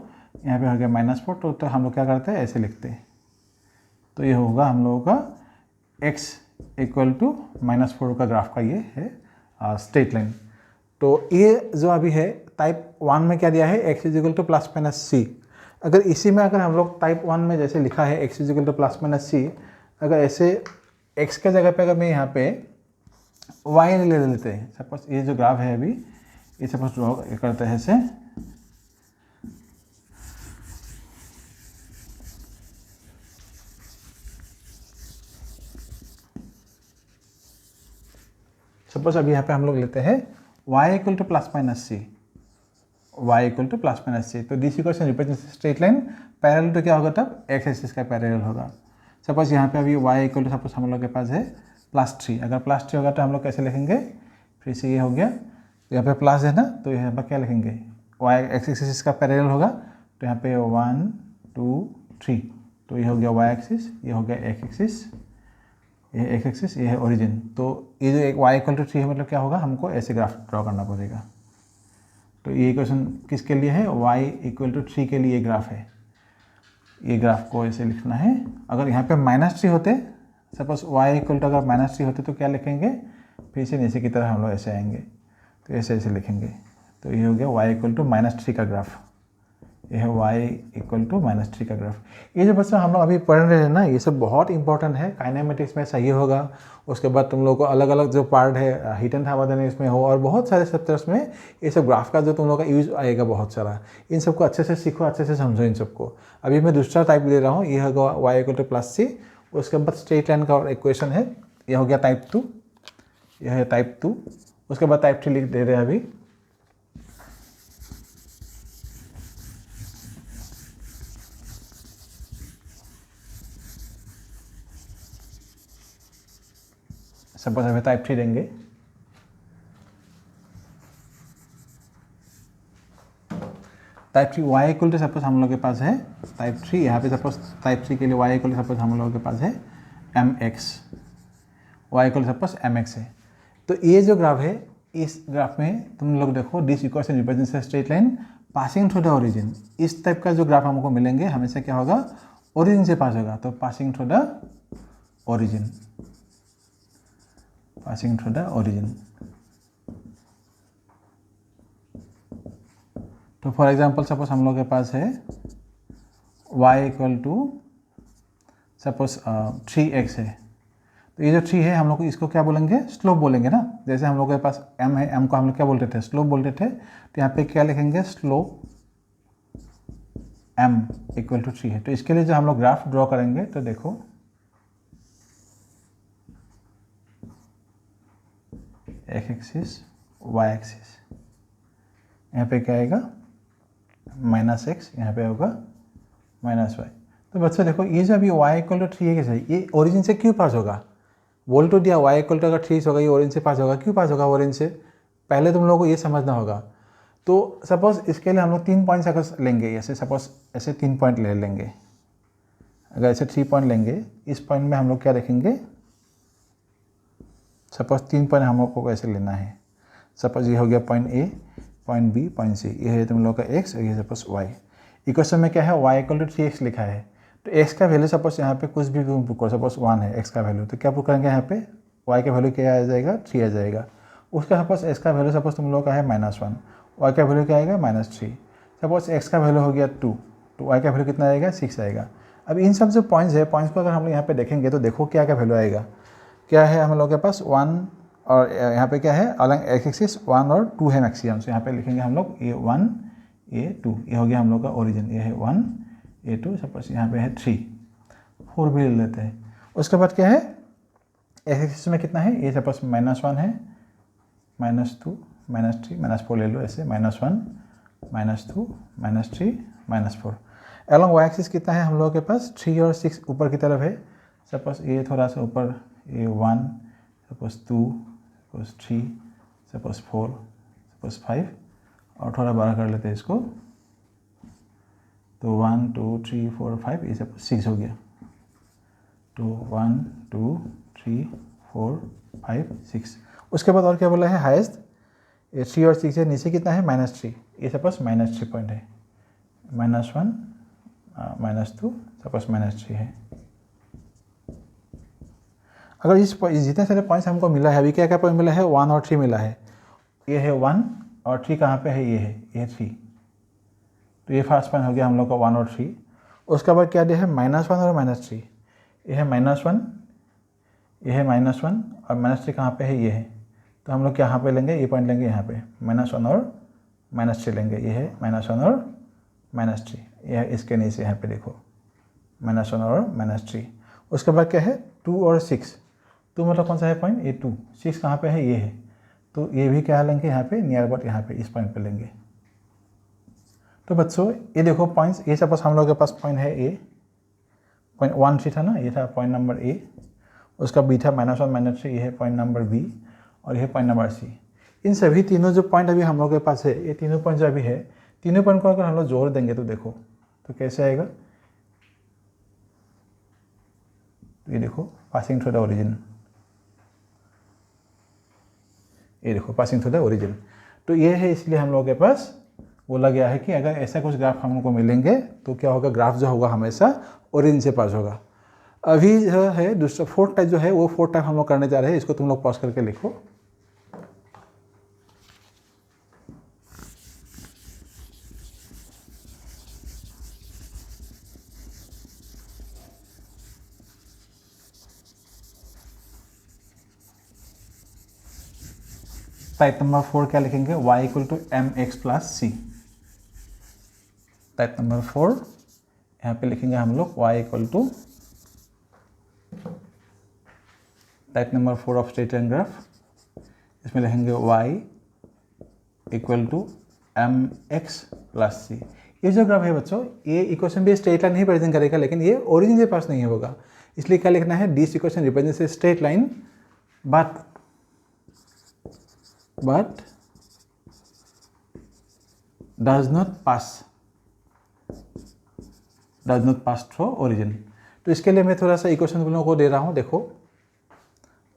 यहाँ पे हो गया -4। तो हम लोग क्या करते हैं, ऐसे लिखते हैं। तो ये होगा हम लोगों का x इक्वल टू -4 का ग्राफ का ये है स्ट्रेट लाइन। तो ये जो अभी है टाइप 1 में क्या दिया है, x is equal to plus minus c। अगर इसी में अगर हम लोग टाइप 1 में जैसे लिखा है x is equal to plus minus c, अगर ऐसे x के जगह पे अगर मैं यहाँ पे y ले लेते हैं, सपोज ये जो ग्राफ है अभी, ये सपोज ड्रॉ करते हैं ऐसे, सपोज अभी यहाँ पे हम लोग लेते हैं y equal to plus minus c, y equal to plus minus c. तो this equation represents straight line parallel तो क्या होगा तब x एक्सिस का पैरेलल होगा। सपोज यहाँ पे अभी y इक्वल टू सपोज हम लोग के पास है +3, अगर +3 होगा तो हम लोग कैसे लिखेंगे, फिर से ये हो गया, तो यहाँ पे प्लस है ना, तो यहाँ पर क्या लिखेंगे, y एक्स एक्सिस का पैरेलल होगा, तो यहाँ पे 1 2 3, तो ये हो गया y एक्सिस, ये हो गया x एक्सिस, ये x एक्सिस, ये है ओरिजिन। तो ये जो एक y इक्वल टू 3 है, मतलब क्या होगा, हमको ऐसे ग्राफ ड्रॉ करना पड़ेगा। तो ये इक्वेशन किसके लिए है, y इक्वल टू 3 के लिए ग्राफ है। ये ग्राफ को ऐसे लिखना है। अगर यहाँ पे -3 होते, सपोज y इक्वल टू अगर -3 होते तो क्या लिखेंगे, फिर से नीचे की तरह हम लोग ऐसे आएंगे, तो ऐसे ऐसे लिखेंगे। तो ये हो गया y इक्वल टू -3 का ग्राफ, ये है y इक्वल टू -3 का ग्राफ। ये जो बच्चा हम लोग अभी पढ़ रहे हैं ना, ये सब बहुत इंपॉर्टेंट है। काइनेमेटिक्स में सही होगा, उसके बाद तुम लोग को अलग अलग जो पार्ट है हीट एंड थर्मोडायनेमिक्स में हो, और बहुत सारे सब्जेक्ट्स में ये सब ग्राफ का जो तुम लोग का यूज आएगा बहुत सारा। इन सबको अच्छे से सीखो, अच्छे से समझो इन सबको। अभी मैं दूसरा टाइप ले रहा हूँ, ये होगा y इक्वल टू +c, उसके बाद स्ट्रेट लाइन का इक्वेशन है, ये हो गया टाइप 2, यह है टाइप 2। उसके बाद टाइप 3 लिख दे रहे हैं अभी। सपोज हमें टाइप 3 देंगे, type 3 y equal to suppose हम लोग के पास है टाइप 3, यहाँ पे सपोज टाइप 3 के लिए y इक्वल टू सपोज हम लोगों के पास है mx, y equal to suppose mx है। तो ये जो ग्राफ है, इस ग्राफ में तुम लोग देखो, this equation represents a straight line passing through the origin. इस टाइप का जो ग्राफ हमको मिलेंगे हमेशा क्या होगा, ओरिजिन से पास होगा, तो passing through the origin, passing through the origin. तो फॉर एग्जांपल सपोज हम लोग के पास है y equal to suppose 3x है, तो ये जो 3 है हम लोग इसको क्या बोलेंगे, स्लोप बोलेंगे ना। जैसे हम लोग के पास m है, m को हम लोग क्या बोलते थे, स्लोप बोलते थे। तो यहाँ पे क्या लिखेंगे, स्लोप m इक्वल टू 3 है। तो इसके लिए जो हम लोग ग्राफ ड्रॉ करेंगे, तो देखो x एक्सिस, y एक्सिस, यहाँ पे क्या आएगा -x, यहाँ पे होगा -y। तो बच्चों देखो, ये जो अभी y इक्वल टू 3 है कैसे, ये ओरिजिन से क्यों पास होगा, बोल तो दिया y इक्वल टू अगर 3 होगा, ये ओरिजिन से पास होगा। क्यों पास होगा ओरिजिन से, पहले तुम लोगों को ये समझना होगा। तो सपोज इसके लिए हम लोग 3 पॉइंट्स अगर लेंगे, ऐसे सपोज ऐसे 3 पॉइंट ले लेंगे, अगर ऐसे 3 पॉइंट लेंगे, इस पॉइंट में हम लोग क्या रखेंगे, सपोज 3 पॉइंट हम लोग को ऐसे लेना है। सपोज ये हो गया point A, point B, point C, ये है तुम लोग का x और ये सपोज y। इक्वेशन में क्या है, y इक्वल टू 3x लिखा है, तो x का वैल्यू सपोज यहाँ पे कुछ भी तुम पुट करो, सपोज 1 है x का वैल्यू, तो क्या पुट करेंगे यहाँ पे, y का वैल्यू क्या आ जाएगा, 3 आ जाएगा। उसका सपोज x का वैल्यू सपोज तुम लोग का है -1, y का वैल्यू क्या आएगा -3। सपोज x का वैल्यू हो गया 2, तो y का वैल्यू कितना आएगा, 6 आएगा। अब इन सब जो पॉइंट्स है, पॉइंट्स को अगर हम लोग यहाँ पे देखेंगे, तो देखो क्या क्या वैल्यू आएगा, क्या है हम लोग के पास 1, और यहाँ पे क्या है, अलग x एक्सिस 1 और 2 है मैक्सिमम, तो यहाँ पे लिखेंगे हम लोग ये 1 ये 2, ये हो गया हम लोग का ओरिजिन, ये है 1 ये 2, सपोज यहाँ पे है 3, 4 भी ले लेते हैं। उसके बाद क्या है, x एक्सिस में कितना है, ये सपोज -1 है, -2 -3 -4 ले लो ऐसे, -1 -2 -3 -4। अलॉन्ग y एक्सिस कितना है हम लोगों के पास, 3 और 6 ऊपर की तरफ है। सपोज ये थोड़ा सा ऊपर, ये 1, सपोज 2, सपोज 3, सपोज 4, सपोज 5, और थोड़ा बड़ा कर लेते हैं इसको, तो 1 2 3 4 5, ये सपोज 6 हो गया। तो 1 2 3 4 5 6। उसके बाद और क्या बोला है, हाईएस्ट, ये 3 और 6 है, नीचे कितना है -3, ये सपोज -3 पॉइंट है, -1 -2 सपोज -3 है। अगर इस जितने सारे पॉइंट्स हमको मिला है, अभी क्या क्या पॉइंट मिला है, 1 और 3 मिला है, ये है 1 और 3 कहाँ पे है, ये है, ये 3, तो ये फर्स्ट पॉइंट हो गया हम लोग का 1 और 3। उसके बाद क्या दिया है, -1 और -3, ये है -1, ये है -1 और -3 कहाँ पे है, ये है, तो हम लोग यहाँ पे लेंगे, ये पॉइंट लेंगे यहाँ पे, -1 और -3 लेंगे, ये है -1 और -3, ये है इसके नीचे यहाँ पे देखो -1 और -3। उसके बाद क्या है, 2 और 6, 2 मतलब कौन सा है पॉइंट, ये 2, 6 कहाँ पे है, ये है, तो ये भी क्या लेंगे यहाँ पे, नियर अबाउट यहाँ पे इस पॉइंट पे लेंगे। तो बच्चों ये देखो पॉइंट्स, ये सपोज हम लोग के पास पॉइंट है ए, पॉइंट 1 3 था ना, ये था पॉइंट नंबर ए, उसका बी था -1 -3, ये है पॉइंट नंबर बी, और ये है पॉइंट नंबर सी। इन सभी तीनों जो पॉइंट अभी हम लोग के पास है, ये तीनों पॉइंट जो अभी है, तीनों पॉइंट को अगर हम लोग जोड़ देंगे तो देखो तो कैसे आएगा, ये देखो पासिंग थ्रू द ओरिजिन, ये देखो पासिंग थ्रू द ओरिजिन। तो ये है, इसलिए हम लोगों के पास बोला गया है कि अगर ऐसा कुछ ग्राफ हम लोग को मिलेंगे तो क्या होगा, ग्राफ जो होगा हमेशा ओरिजिन से पास होगा। अभी जो है दूसरा फोर्थ टाइप जो है वो फोर्थ टाइप हम लोग करने जा रहे हैं, इसको तुम लोग पॉज करके लिखो। टाइप नंबर 4 क्या लिखेंगे, y = mx + c। Type number 4 यहाँ पे लिखेंगे हम लोग y = type number 4 of straight line graph, इसमें लिखेंगे y = mx + c। ये जो ग्राफ है बच्चों, ये इक्वेशन भी स्ट्रेट लाइन ही प्रेजेंट करेगा, लेकिन ये ओरिजिन से पास नहीं होगा, इसलिए क्या लिखना है, this equation represents a straight line but does not pass through origin। तो इसके लिए मैं थोड़ा सा इक्वेशन तुम लोगों को दे रहा हूँ, देखो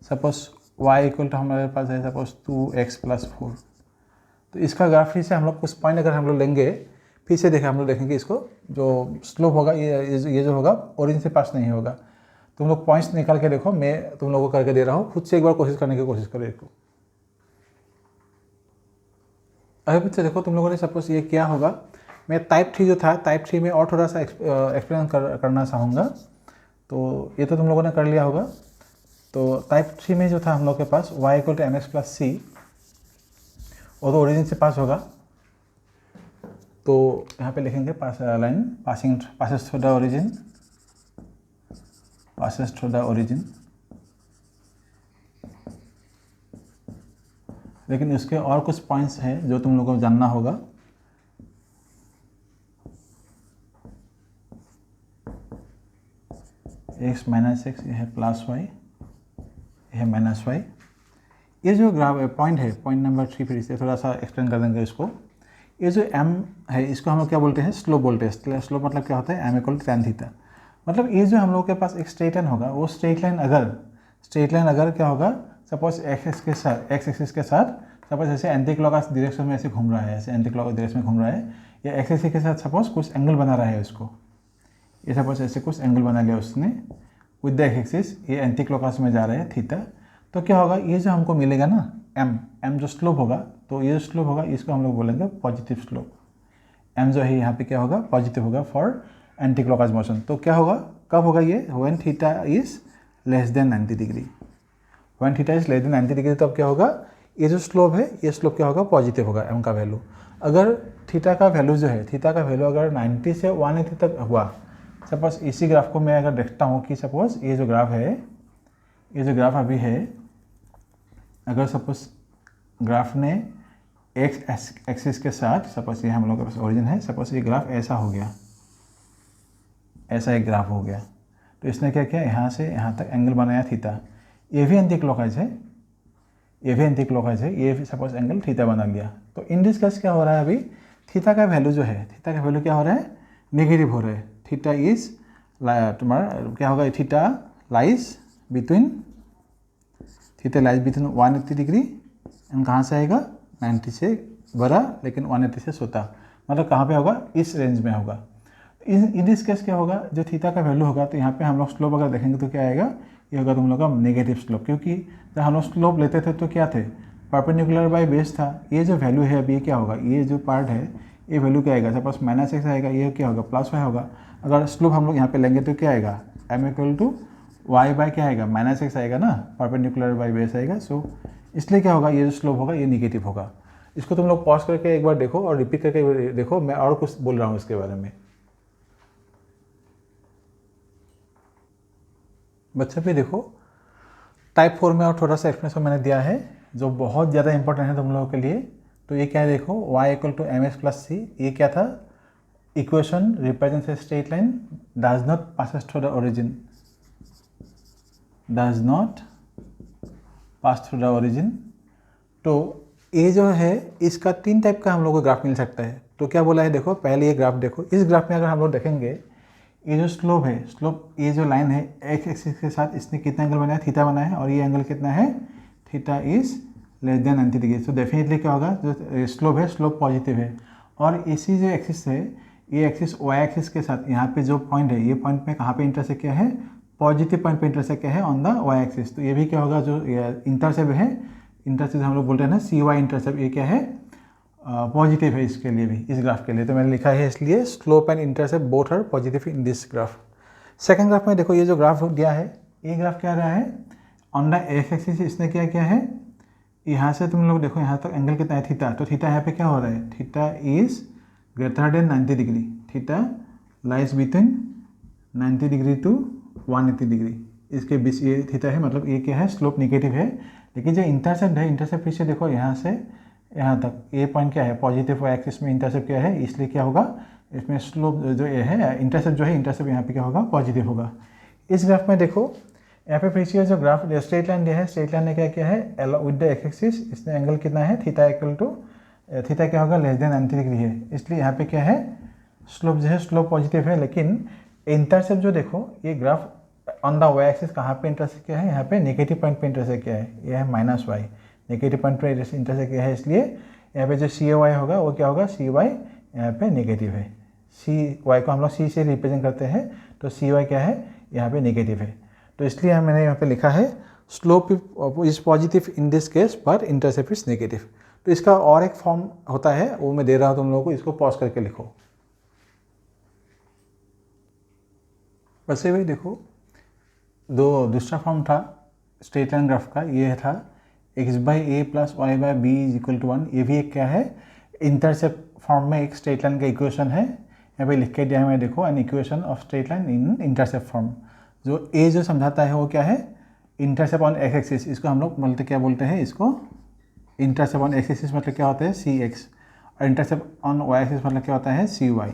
सपोज y = हमारे पास है सपोज 2x + 4। तो इसका ग्राफ फिर से हम लोग कुछ पॉइंट अगर हम लोग लेंगे, फिर से हम लोग देखेंगे इसको, जो स्लोप होगा ये जो होगा ओरिजिन से पास नहीं होगा। तुम लोग पॉइंट्स निकाल के देखो, मैं तुम लोगों को करके दे रहा हूँ, खुद से एक बार कोशिश करने की कोशिश करो इसको। अभी बच्चे देखो, तुम लोगों ने सपोज ये क्या होगा, मैं टाइप 3 जो था, टाइप 3 में और थोड़ा सा एक्सप्लेन करना चाहूँगा। तो ये तो तुम लोगों ने कर लिया होगा। तो टाइप 3 में जो था हम लोग के पास y = mx + c, वो तो ओरिजिन से पास होगा। तो यहाँ पे लिखेंगे line passes through the origin, लेकिन इसके और कुछ पॉइंट्स हैं जो तुम लोगों को जानना होगा। x - x, यह है +y, यह है -y। ये जो ग्राफ पॉइंट है, पॉइंट नंबर 3, फिर इसे थोड़ा सा एक्सप्लेन कर देंगे इसको। ये जो m है, इसको हम लोग क्या बोलते हैं, स्लोप बोलते हैं। स्लोप मतलब क्या होता है, m = tan थीटा। मतलब ये जो हम लोग के पास एक स्ट्रेट लाइन होगा, वो स्ट्रेट लाइन अगर क्या होगा, सपोज x एक्सिस के साथ सपोज ऐसे एंटी क्लॉकवाइज डायरेक्शन में ऐसे घूम रहा है, ऐसे एंटी क्लॉकवाइज डायरेक्शन में घूम रहा है, या x एक्सिस के साथ सपोज कुछ एंगल बना रहा है उसको, ये सपोज ऐसे कुछ एंगल बना लिया उसने विद द x एक्सिस, ये एंटी क्लॉकवाइज में जा रहा है थीटा। तो क्या होगा, ये जो हमको मिलेगा ना m जो स्लोप होगा, तो ये जो स्लोप होगा इसको हम लोग बोलेंगे पॉजिटिव स्लोप। m जो है यहाँ पे क्या होगा, पॉजिटिव होगा फॉर एंटी क्लॉकवाइज मोशन। तो क्या होगा, कब होगा ये, when theta is less than 90 degree. When theta is less than 90 degree तब क्या होगा, ये जो स्लोप है, ये स्लोप क्या होगा, पॉजिटिव होगा m का वैल्यू। अगर थीटा का वैल्यू जो है, थीटा का वैल्यू अगर 90 से 180 तक हुआ, सपोज इसी ग्राफ को मैं अगर देखता हूँ कि सपोज ये जो ग्राफ है, ये जो ग्राफ अभी है, अगर सपोज ग्राफ ने एक्स एक्सिस के साथ, सपोज ये हम लोग के पास ओरिजिन है, सपोज ये ग्राफ ऐसा हो गया, ऐसा एक ग्राफ हो गया, तो इसने क्या किया, यहाँ से यहाँ तक एंगल बनाया थीटा, ये भी एंटी क्लॉकवाइज है, ये सपोज एंगल थीटा बना लिया। तो इन दिस केस क्या हो रहा है, अभी थीटा का वैल्यू जो है, थीटा का वैल्यू क्या हो रहा है, नेगेटिव हो रहा है। थीटा इज तुम्हारा क्या होगा, theta lies between 180 degree and कहाँ से आएगा, 90 से बड़ा लेकिन 180 से छोटा, मतलब कहाँ पे होगा, इस रेंज में होगा। इन दिस केस क्या होगा, जो थीटा का वैल्यू होगा, तो यहाँ पे हम लोग स्लोप अगर देखेंगे तो क्या आएगा, ये होगा तुम लोग का नेगेटिव स्लोप, क्योंकि जब हम लोग स्लोप लेते थे तो क्या थे, परपेंडिकुलर बाय बेस था। ये जो वैल्यू है अभी क्या होगा, ये जो पार्ट है, ये वैल्यू क्या आएगा, सपोज -x आएगा, ये क्या होगा, +y होगा। अगर स्लोप हम लोग यहाँ पे लेंगे तो क्या आएगा, m = y/ क्या आएगा, -x आएगा ना, परपेंडिकुलर बाय बेस आएगा। सो इसलिए क्या होगा, ये जो स्लोप होगा ये निगेटिव होगा। इसको तुम लोग पॉज करके एक बार देखो और रिपीट करके देखो, मैं और कुछ बोल रहा हूँ इसके बारे में। बच्चा भी देखो, टाइप 4 में और थोड़ा सा एक्सप्लेनेशन मैंने दिया है। जो बहुत ज़्यादा इंपॉर्टेंट है तुम लोगों के लिए। तो ये क्या है देखो, y equal to m x plus c, ये क्या था, equation represents a straight line does not passes through the origin, does not pass through the origin. तो ये जो है इसका 3 टाइप का हम लोग को ग्राफ मिल सकता है। तो क्या बोला है देखो, पहले ये ग्राफ देखो, इस ग्राफ में अगर हम लोग देखेंगे, ये जो स्लोप है, स्लोप ये जो लाइन है एक्स एक्सिस के साथ, इसने कितना एंगल बनाया, थीटा बनाया है, और ये एंगल कितना है, theta is less than 90 degree. तो डेफिनेटली क्या होगा, जो स्लोप है स्लोप पॉजिटिव है। और इसी जो एक्सिस है, ये एक्सिस वाई एक्सिस के साथ यहाँ पे जो पॉइंट है, ये पॉइंट में कहाँ पे इंटरसेक्ट किया है, पॉजिटिव पॉइंट पे इंटरसेक्ट किया है ऑन द वाई एक्सिस। तो ये भी क्या होगा, जो इंटरसेप्ट है, इंटरसेप्ट हम लोग बोलते हैं ना सी वाई इंटरसेप्ट, ये क्या है, पॉजिटिव है इसके लिए भी, इस ग्राफ के लिए। तो मैंने लिखा है इसलिए slope and intercept both are positive in this graph. Second graph में देखो, ये जो ग्राफ दिया है, ये ग्राफ क्या रहा है, ऑन द एक्स एक्सिस इसने क्या किया है, यहाँ से तुम लोग देखो यहाँ तक एंगल कितना है, थीटा। तो थीटा यहाँ पे क्या हो रहा है, theta is greater than 90 degree, theta lies between 90 degree to 180 degree, इसके बीच ये थीटा है, मतलब ये क्या है, स्लोप नेगेटिव है। लेकिन जो इंटरसेप्ट है, इंटरसेप्ट फिर से देखो यहाँ से यहाँ तक, ये पॉइंट क्या है, पॉजिटिव वाई एक्सिस में इंटरसेप्ट क्या है, इसलिए क्या होगा, इसमें स्लोप जो ये है, इंटरसेप्ट जो है, इंटरसेप्ट यहाँ पे क्या होगा, पॉजिटिव होगा। इस ग्राफ में देखो, यहाँ पे फिर से जो ग्राफ स्ट्रेट लाइन दिया है, स्ट्रेट लाइन ने क्या किया है, विद द एक्स एक्सिस, इसने एंगल कितना है, थीटा इक्वल टू, थीटा क्या होगा, लेस देन 90 डिग्री है, इसलिए यहाँ पे क्या है, स्लोप जो है स्लोप पॉजिटिव है। लेकिन इंटरसेप्ट जो देखो, ये graph on the y axis कहाँ पे इंटरसेक्ट किया है, यहाँ पे नेगेटिव पॉइंट पे इंटरसेक्ट किया है, यह है माइनस वाई, नेगेटिव पॉइंट पे इंटरसेक्ट किया है, इसलिए यहाँ पे जो सी वाई होगा वो क्या होगा, सी वाई यहाँ पे नेगेटिव है, सी वाई को हम लोग सी से रिप्रेजेंट करते हैं, तो सी वाई क्या है, यहाँ पे नेगेटिव है। तो इसलिए मैंने यहाँ पे लिखा है slope is positive in this case पर इंटरसेप्ट इज नेगेटिव। तो इसका और एक फॉर्म होता है, वो मैं दे रहा हूँ तुम लोगों को, इसको पॉज करके लिखो। वैसे भी देखो, दूसरा फॉर्म था स्ट्रेट लाइन ग्राफ का, ये था x by a plus y by b is equal to 1। ये भी एक क्या है, इंटरसेप्ट फॉर्म में एक स्ट्रेट लाइन का इक्वेशन है, यहाँ पे लिख के दिया है मैं, देखो an equation of straight line in intercept form. जो ए जो समझाता है वो क्या है, इंटरसेप्ट ऑन एक्स एक्सिस, इसको हम लोग बोलते क्या बोलते हैं, इसको इंटरसेप्ट ऑन एक्स एक्सिस मतलब क्या होता है, सी एक्स, और इंटरसेप्ट ऑन वाई एक्सिस मतलब क्या होता है, सी वाई,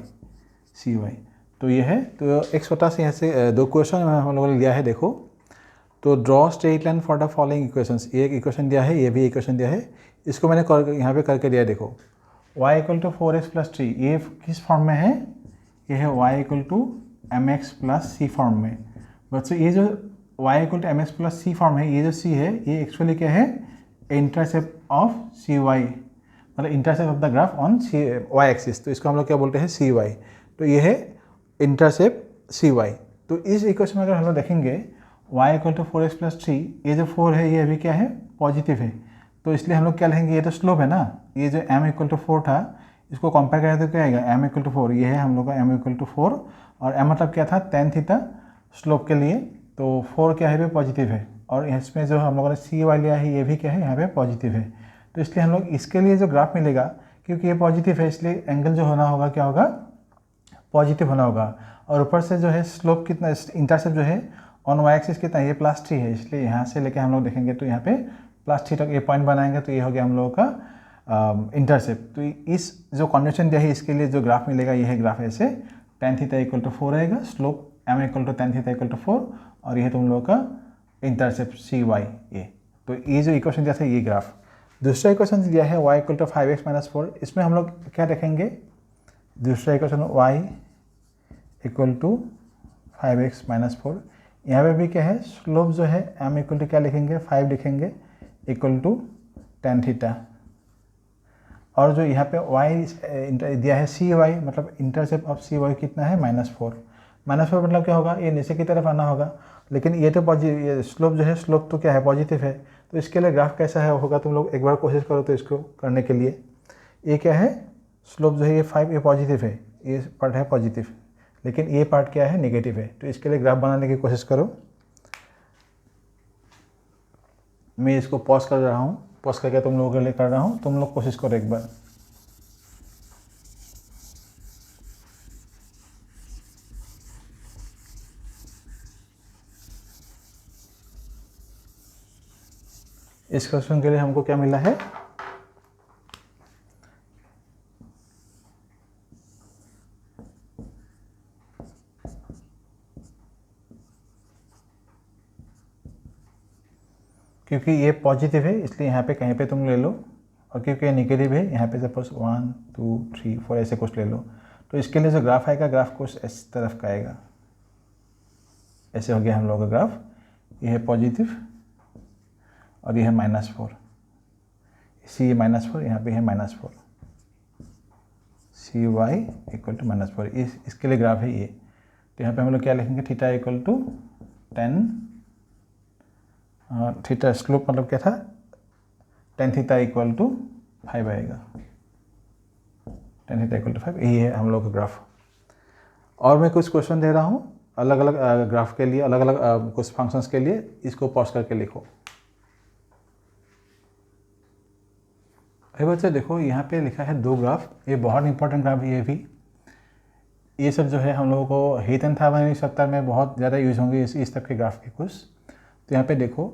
सी वाई। तो ये है, तो एक छोटा सा यहाँ से 2 क्वेश्चन हम लोगों ने लिया है, देखो। तो draw straight line for the following equations, ये एक इक्वेशन दिया है, ये भी इक्वेशन दिया है, इसको मैंने यहाँ पे करके दिया है, देखो y equal to 4x plus 3, ये किस फॉर्म में है, ये है y equal to m x plus c form में। बच्चों ये जो y equal to m x plus c form है, ये जो c है, ये एक्चुअली क्या है, इंटरसेप्ट ऑफ सी वाई, मतलब intercept of the graph on c y axis, तो इसको हम लोग क्या बोलते हैं, सी वाई। तो ये है इंटरसेप्ट सी वाई। तो इस इक्वेशन में अगर हम लोग देखेंगे y equal to 4x plus 3, ये जो 4 है, ये अभी क्या है, पॉजिटिव है, तो इसलिए हम लोग क्या लिखेंगे, ये तो स्लोप है ना, ये जो m इक्वल टू 4 था, इसको कंपेयर करें तो क्या आएगा, m इक्वल टू 4, ये है हम लोग का m इक्वल टू 4, और m मतलब क्या था, tan थीटा स्लोप के लिए, तो 4 क्या है, पॉजिटिव है, और इसमें जो हम लोगों ने सी वाई लिया है, ये भी क्या है, यहाँ पे पॉजिटिव है। तो इसलिए हम लोग इसके लिए जो ग्राफ मिलेगा, क्योंकि ये पॉजिटिव है, इसलिए एंगल जो होना होगा क्या होगा, पॉजिटिव होना होगा। और ऊपर से जो है स्लोप कितना, इंटरसेप्ट जो है ऑन वाई एक्सिस कितना, ये प्लस 3 है, इसलिए यहाँ से लेके हम लोग देखेंगे तो यहाँ पे प्लस 3 तक ये पॉइंट बनाएंगे, तो ये हो गया हम लोगों का इंटरसेप्ट। तो इस जो कंडीशन दिया है, इसके लिए जो ग्राफ मिलेगा, ये है ग्राफ ऐसे, tan थीटा इक्वल टू 4 रहेगा, slope m equal to tan theta equal to 4, और ये है तुम लोगों का इंटरसेप्ट सी वाई। ये तो ये जो इक्वेशन दिया था, ये ग्राफ। दूसरा इक्वेशन दिया है y equal to 5x minus 4, इसमें हम लोग क्या देखेंगे, दूसरा equation y equal to 5x minus 4, यहाँ पे भी क्या है, स्लोप जो है m इक्वल टू क्या लिखेंगे, 5 लिखेंगे, इक्वल टू tan थीटा, और जो यहाँ पे y दिया है सी वाई, मतलब इंटरसेप्ट ऑफ सी वाई कितना है, -4। -4 मतलब क्या होगा, ये नीचे की तरफ आना होगा, लेकिन ये तो पॉजिटिव, ये स्लोप जो है, स्लोप तो क्या है, पॉजिटिव है। तो इसके लिए ग्राफ कैसा है होगा, तुम लोग एक बार कोशिश करो तो इसको करने के लिए। ये क्या है, स्लोप जो है ये 5, ये पॉजिटिव है, ये पार्ट है पॉजिटिव, लेकिन ये पार्ट क्या है, नेगेटिव है। तो इसके लिए ग्राफ बनाने की कोशिश करो। मैं इसको पॉज कर रहा हूँ, पॉज करके तुम लोगों के लिए कर रहा हूँ, तुम लोग कोशिश करो एक बार। इस क्वेश्चन के लिए हमको क्या मिला है, क्योंकि ये पॉजिटिव है इसलिए यहाँ पे कहीं पे तुम ले लो, और क्योंकि ये नेगेटिव है यहाँ पे सपोज 1 2 3 4 ऐसे कुछ ले लो, तो इसके लिए जो ग्राफ आएगा ग्राफ कुछ इस तरफ का आएगा। ऐसे हो गया हम लोगों का ग्राफ, ये है पॉजिटिव और ये है -4, सी ये -4, यहाँ पे है -4, सी वाई इक्वल टू -4, इसके लिए ग्राफ है ये। तो यहाँ पे हम लोग क्या लिखेंगे, theta equal to 10, theta slope मतलब क्या था, tan थीटा इक्वल टू 5 आएगा, tan थीटा इक्वल टू 5, यही है हम लोग का ग्राफ। और मैं कुछ क्वेश्चन दे रहा हूँ अलग अलग ग्राफ के लिए, अलग अलग कुछ फंक्शंस के लिए, इसको पॉज करके लिखो। अरे बच्चे देखो यहाँ पे लिखा है 2 ग्राफ, ये बहुत इंपॉर्टेंट ग्राफ है ये भी। ये सब जो है हम लोगों को हीट एंड थर्मोडायनामिक चैप्टर में बहुत ज़्यादा यूज होंगे इस टाइप के ग्राफ के कुछ। तो यहाँ पे देखो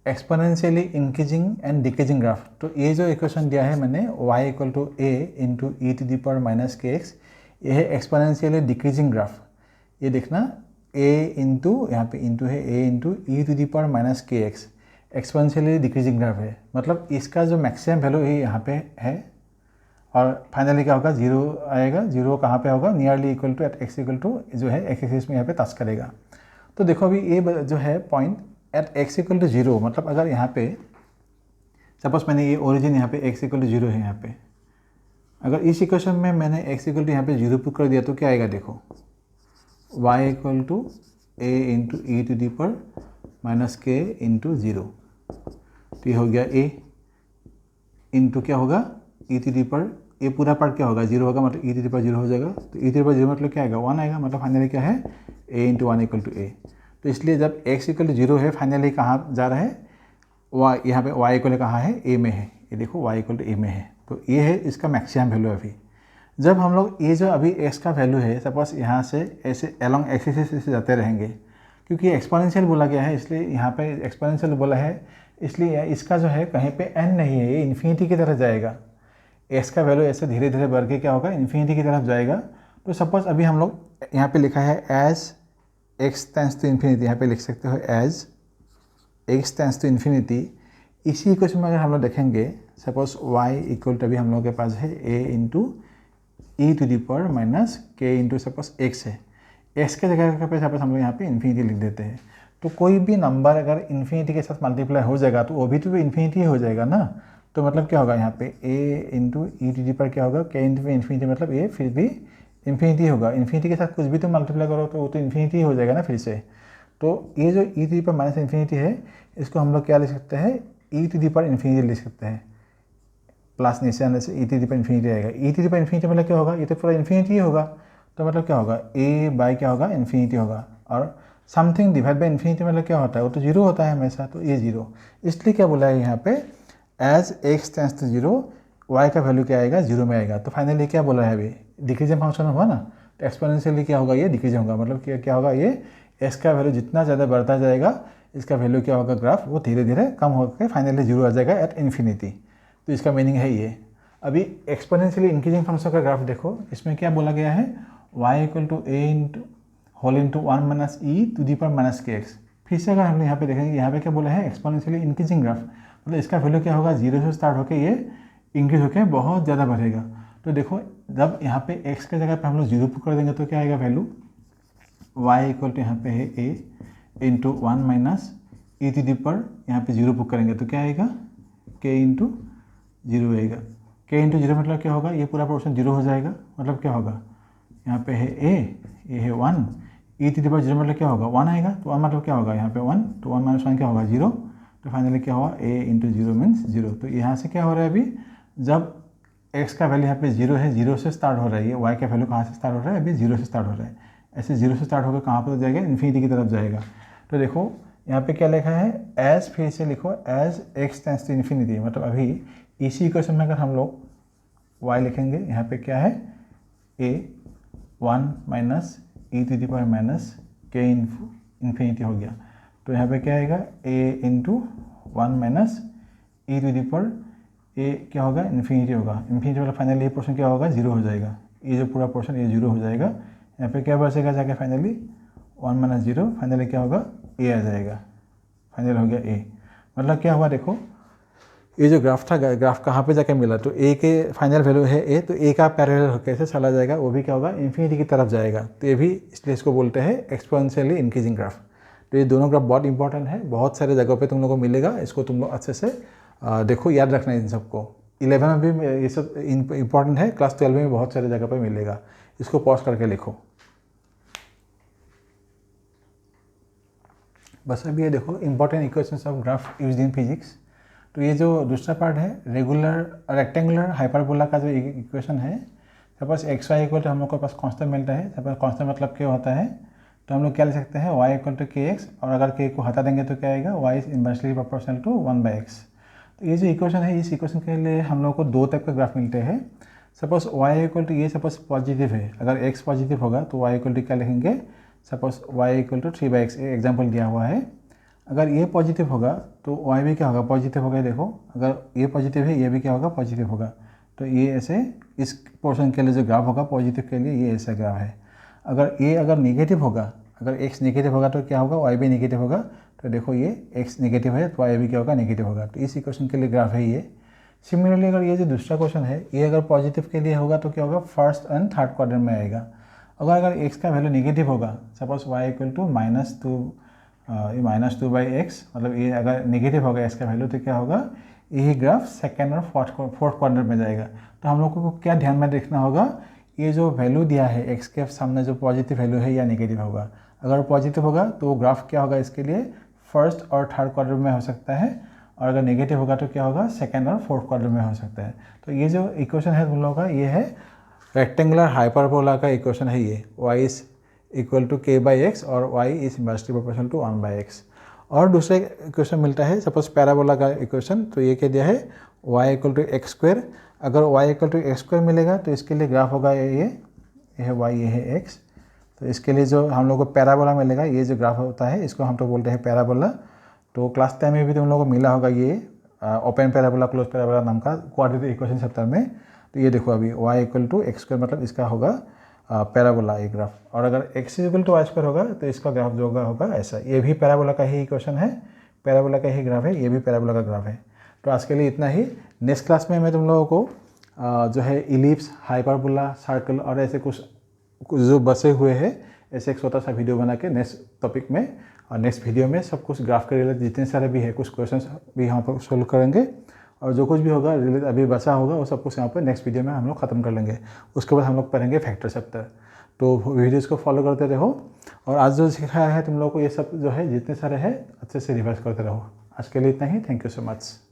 exponentially increasing and decreasing graph, तो ये जो इक्वेशन दिया है मैंने y equal to a into e to the power minus k x, ये है एक्सपोनेंशियली डिक्रीजिंग ग्राफ। ये देखना a इंटू यहाँ पे इंटू है a into e to the power minus k x, exponentially decreasing graph है, मतलब इसका जो मैक्सिमम वैल्यू है यहाँ पे है, और फाइनली क्या होगा 0 आएगा। 0 कहाँ पे होगा, nearly equal to at x equal to जो है एक्स एक्सिस में यहाँ पे टच करेगा। तो देखो अभी ये जो है point at x equal to 0, मतलब अगर यहाँ पे सपोज मैंने ये ओरिजिन यहाँ पे एक्स इक्वल टू 0 है यहाँ पे, अगर इस इक्वेशन में मैंने एक्स इक्वल टू यहाँ पे 0 पुट कर दिया तो क्या आएगा, देखो y equal to a into e to the power minus k into 0, तो ये हो गया a इंटू क्या होगा ई टू दी पर, ये पूरा पार्ट क्या होगा 0 होगा, मतलब ई टू दी पर 0 हो जाएगा, तो ई टू दी पर 0 मतलब क्या आएगा 1 आएगा, मतलब फाइनली क्या है a into 1 equal to a। तो इसलिए जब x इक्वल टू 0 है फाइनली कहाँ जा रहा है, y यहाँ पे y इक्वल कहाँ है a में है, ये देखो y इक्वल टू a में है, तो ये है इसका मैक्सिमम वैल्यू। अभी जब हम लोग ये जो अभी x का वैल्यू है सपोज यहाँ से ऐसे अलॉन्ग एक्सिस से जाते रहेंगे, क्योंकि एक्सपोनेंशियल बोला गया है इसलिए यहाँ पे एक्सपोनेंशियल बोला है, इसलिए इसका जो है कहीं पे n नहीं है, ये इन्फिनिटी की तरफ जाएगा। x का वैल्यू ऐसे धीरे धीरे बढ़ के क्या होगा इन्फिनिटी की तरफ जाएगा। तो सपोज अभी हम लोग यहाँ पे लिखा है as x tends to infinity, यहाँ पे लिख सकते हो as x tends to infinity. इसी क्वेश्चन में अगर हम लोग देखेंगे सपोज y इक्वल टू अभी हम लोग के पास है a into e to the power minus k into suppose x है, x के जगह पे सपोज हम लोग यहाँ पे इन्फिनिटी लिख देते हैं। तो कोई भी नंबर अगर इन्फिनिटी के साथ मल्टीप्लाई हो जाएगा तो वो भी तो इन्फिनिटी हो जाएगा ना, तो मतलब क्या होगा यहाँ पे a into e to the power क्या होगा के इंटू इन्फिनिटी, मतलब ये फिर भी इन्फिनिटी होगा। इन्फिनिटी के साथ कुछ भी तो मल्टीप्लाई करो तो वो तो इन्फिनिटी हो जाएगा ना फिर से। तो ये जो e to the power minus infinity है इसको हम लोग क्या लिख सकते हैं, e to the power infinity लिख सकते हैं, प्लस नीचे आने से e to the power infinity आएगा। E to the power infinity मतलब क्या होगा, ये तो पूरा इन्फिनिटी होगा, तो मतलब क्या होगा ए बाई क्या होगा इन्फिनिटी होगा, और समथिंग डिवाइड बाई इन्फिनिटी मतलब क्या होता है, वो तो 0 होता है हमेशा, तो ये 0। इसलिए क्या बोला है यहाँ पे as x tends to 0 y का वैल्यू क्या आएगा 0 में आएगा। तो फाइनली क्या बोला है अभी डिक्रीजिंग फंक्शन हुआ ना, तो एक्सपोनेंशियली क्या होगा ये डिक्रीजिंग होगा, मतलब क्या होगा ये x का वैल्यू जितना ज़्यादा बढ़ता जाएगा इसका वैल्यू क्या होगा ग्राफ वो धीरे धीरे कम होकर फाइनली 0 आ जाएगा एट इन्फिनिटी। तो इसका मीनिंग है ये। अभी एक्सपोनेंशियली इंक्रीजिंग फंक्शन का ग्राफ देखो, इसमें क्या बोला गया है y equal to a into whole into 1 minus e to the power minus k x. फिर से अगर हम यहाँ पे देखेंगे यहाँ पे क्या बोला है एक्सपोनेंशियली इंक्रीजिंग ग्राफ, मतलब इसका वैल्यू क्या होगा 0 से स्टार्ट होकर ये इंक्रीज होकर बहुत ज़्यादा बढ़ेगा। तो देखो जब यहाँ पे x के जगह पे हम लोग 0 पुट कर देंगे तो क्या आएगा वैल्यू y इक्वल टू यहाँ पे है a into 1 minus e to the power यहाँ पे 0 पुट करेंगे तो क्या आएगा k इंटू 0 आएगा। k इंटू 0 मतलब क्या होगा ये पूरा पोर्शन 0 हो जाएगा, मतलब क्या होगा यहाँ पे है a, ये है 1, ई टू दी पावर 0 मतलब क्या होगा 1 आएगा, तो 1 मतलब क्या होगा यहाँ पे 1, तो 1 माइनस 1 क्या होगा 0, तो फाइनली क्या होगा a इंटू 0 मीन्स 0। तो यहाँ से क्या हो रहा है अभी जब x का वैल्यू यहाँ पे 0 है, 0 से स्टार्ट हो रहा है, ये y का वैल्यू कहाँ से स्टार्ट हो रहा है अभी 0 से स्टार्ट हो रहा है, ऐसे 0 से स्टार्ट होकर कहाँ पर जाएगा इन्फिनिटी की तरफ जाएगा। तो देखो यहाँ पे क्या लिखा है एज, फिर से लिखो as x tends to infinity, मतलब अभी इसी क्वेश्चन में अगर हम लोग y लिखेंगे यहाँ पे क्या है a 1 minus e to the power minus k infinity हो गया, तो यहाँ पे क्या आएगा a into 1 minus e to the power a क्या होगा, इन्फिनिटी होगा। इन्फिनिटी वाला फाइनली ये पोर्शन क्या होगा, 0 हो जाएगा। ये जो पूरा पोर्शन ये 0 हो जाएगा। यहाँ पे क्या बचेगा जाके फाइनली 1 माइनस 0, फाइनली क्या होगा, a आ जाएगा। फाइनल हो गया a। मतलब क्या हुआ देखो, ये जो ग्राफ था, ग्राफ कहाँ पे जाके मिला, तो a के फाइनल वैल्यू है a, तो a का पैरेलल होकर कैसे चला जाएगा, वो भी क्या होगा, इन्फिनिटी की तरफ जाएगा। तो ये भी इसलिए इसको बोलते हैं एक्सपोनेंशियली इंक्रीजिंग ग्राफ। तो ये दोनों ग्राफ बहुत इंपॉर्टेंट है, बहुत सारे जगहों पे तुम लोगों को मिलेगा। इसको तुम लोग अच्छे से देखो, याद रखना इन सबको। 11 में भी ये सब इंपॉर्टेंट है, क्लास 12 में भी बहुत सारे जगह पे मिलेगा। इसको पॉज करके लिखो। बस अभी ये देखो important equations of graph used in physics. तो ये जो दूसरा पार्ट है, रेक्टेंगुलर हाइपरबोला का जो इक्वेशन है, suppose x y equal to हम लोग के पास कांस्टेंट मिलता है। सपोज कांस्टेंट मतलब क्या होता है, तो हम लोग क्या लिख सकते हैं, y इक्वल टू के एक्स, और अगर k को हटा देंगे तो क्या आएगा, y is inversely proportional to 1/x। तो ये जो इक्वेशन है, इस इक्वेशन के लिए हम लोग को दो टाइप का ग्राफ मिलते हैं। सपोज y इक्वल टू, ये सपोज पॉजिटिव है, अगर x पॉजिटिव होगा तो y इक्वल टू क्या लिखेंगे, suppose y equal to 3/x, example दिया हुआ है। अगर ये पॉजिटिव होगा तो y भी क्या होगा, पॉजिटिव होगा। देखो अगर ये पॉजिटिव है, ये भी क्या होगा, पॉजिटिव होगा। तो ये ऐसे इस पोर्शन के लिए जो ग्राफ होगा पॉजिटिव के लिए, ये ऐसा ग्राफ है। अगर नेगेटिव होगा, अगर x नेगेटिव होगा तो क्या होगा, y भी नेगेटिव होगा। तो देखो ये x नेगेटिव है तो y भी क्या होगा, नेगेटिव होगा। तो इस इक्वेशन के लिए ग्राफ है ये। सिमिलरली अगर ये जो दूसरा क्वेश्चन है, ये अगर पॉजिटिव के लिए होगा तो क्या होगा, फर्स्ट एंड थर्ड क्वाड्रेंट में आएगा। अगर x का वैल्यू नेगेटिव होगा, suppose y equal to -2/x, मतलब ये अगर नेगेटिव होगा x का वैल्यू, तो क्या होगा, यही ग्राफ सेकेंड और फोर्थ क्वाड्रेंट में जाएगा। तो हम लोगों को क्या ध्यान में रखना होगा, ये जो वैल्यू दिया है x के सामने, जो पॉजिटिव वैल्यू है या नेगेटिव होगा। अगर पॉजिटिव होगा तो ग्राफ क्या होगा, इसके लिए फर्स्ट और थर्ड क्वाड्रेंट में हो सकता है, और अगर नेगेटिव होगा तो क्या होगा, सेकेंड और फोर्थ क्वाड्रेंट में हो सकता है। तो ये जो इक्वेशन है तुम लोगों का, ये है रेक्टेंगुलर हाइपरबोला का इक्वेशन है ये, y is equal to k/x और y is inversely proportional to 1/x। और दूसरा इक्वेशन मिलता है, सपोज पैराबोला का इक्वेशन, तो ये क्या दिया है, y equal to x square. अगर y equal to x square मिलेगा तो इसके लिए ग्राफ होगा ये है y, ये है x। तो इसके लिए जो हम लोग को पैराबोला मिलेगा, ये जो ग्राफ होता है इसको हम तो बोलते हैं पैराबोला। तो क्लास 10 में भी तुम लोगों को मिला होगा ये ओपन पैराबोला, क्लोज पैराबोला नाम का क्वाड्रेटिक इक्वेशन चैप्टर में। तो ये देखो अभी y equal to x square, मतलब इसका होगा पैराबोला ये ग्राफ। और अगर x equal to y square होगा तो इसका ग्राफ जो होगा ऐसा। ये भी पैराबोला का ही इक्वेशन है, पैराबोला का ही ग्राफ है, ये भी पैराबोला का ग्राफ है। तो आज के लिए इतना ही। नेक्स्ट क्लास में मैं तुम लोगों को जो है इलिप्स, हाइपरबोला, सर्कल और ऐसे कुछ जो बसे हुए हैं, ऐसे एक छोटा सा वीडियो बना के नेक्स्ट टॉपिक में और नेक्स्ट वीडियो में सब कुछ ग्राफ के रिलेटेड जितने सारे भी है, कुछ क्वेश्चंस भी यहाँ पर सोल्व करेंगे। और जो कुछ भी होगा रिलेटेड अभी बचा होगा वो सब कुछ यहाँ पर नेक्स्ट वीडियो में हम लोग ख़त्म कर लेंगे। उसके बाद हम लोग पढ़ेंगे फैक्टर चैप्टर। तो वीडियोज़ को फॉलो करते रहो, और आज जो सिखाया है तुम लोग को, ये सब जो है जितने सारे हैं अच्छे से रिवाइज करते रहो। आज के लिए इतना ही। Thank you so much.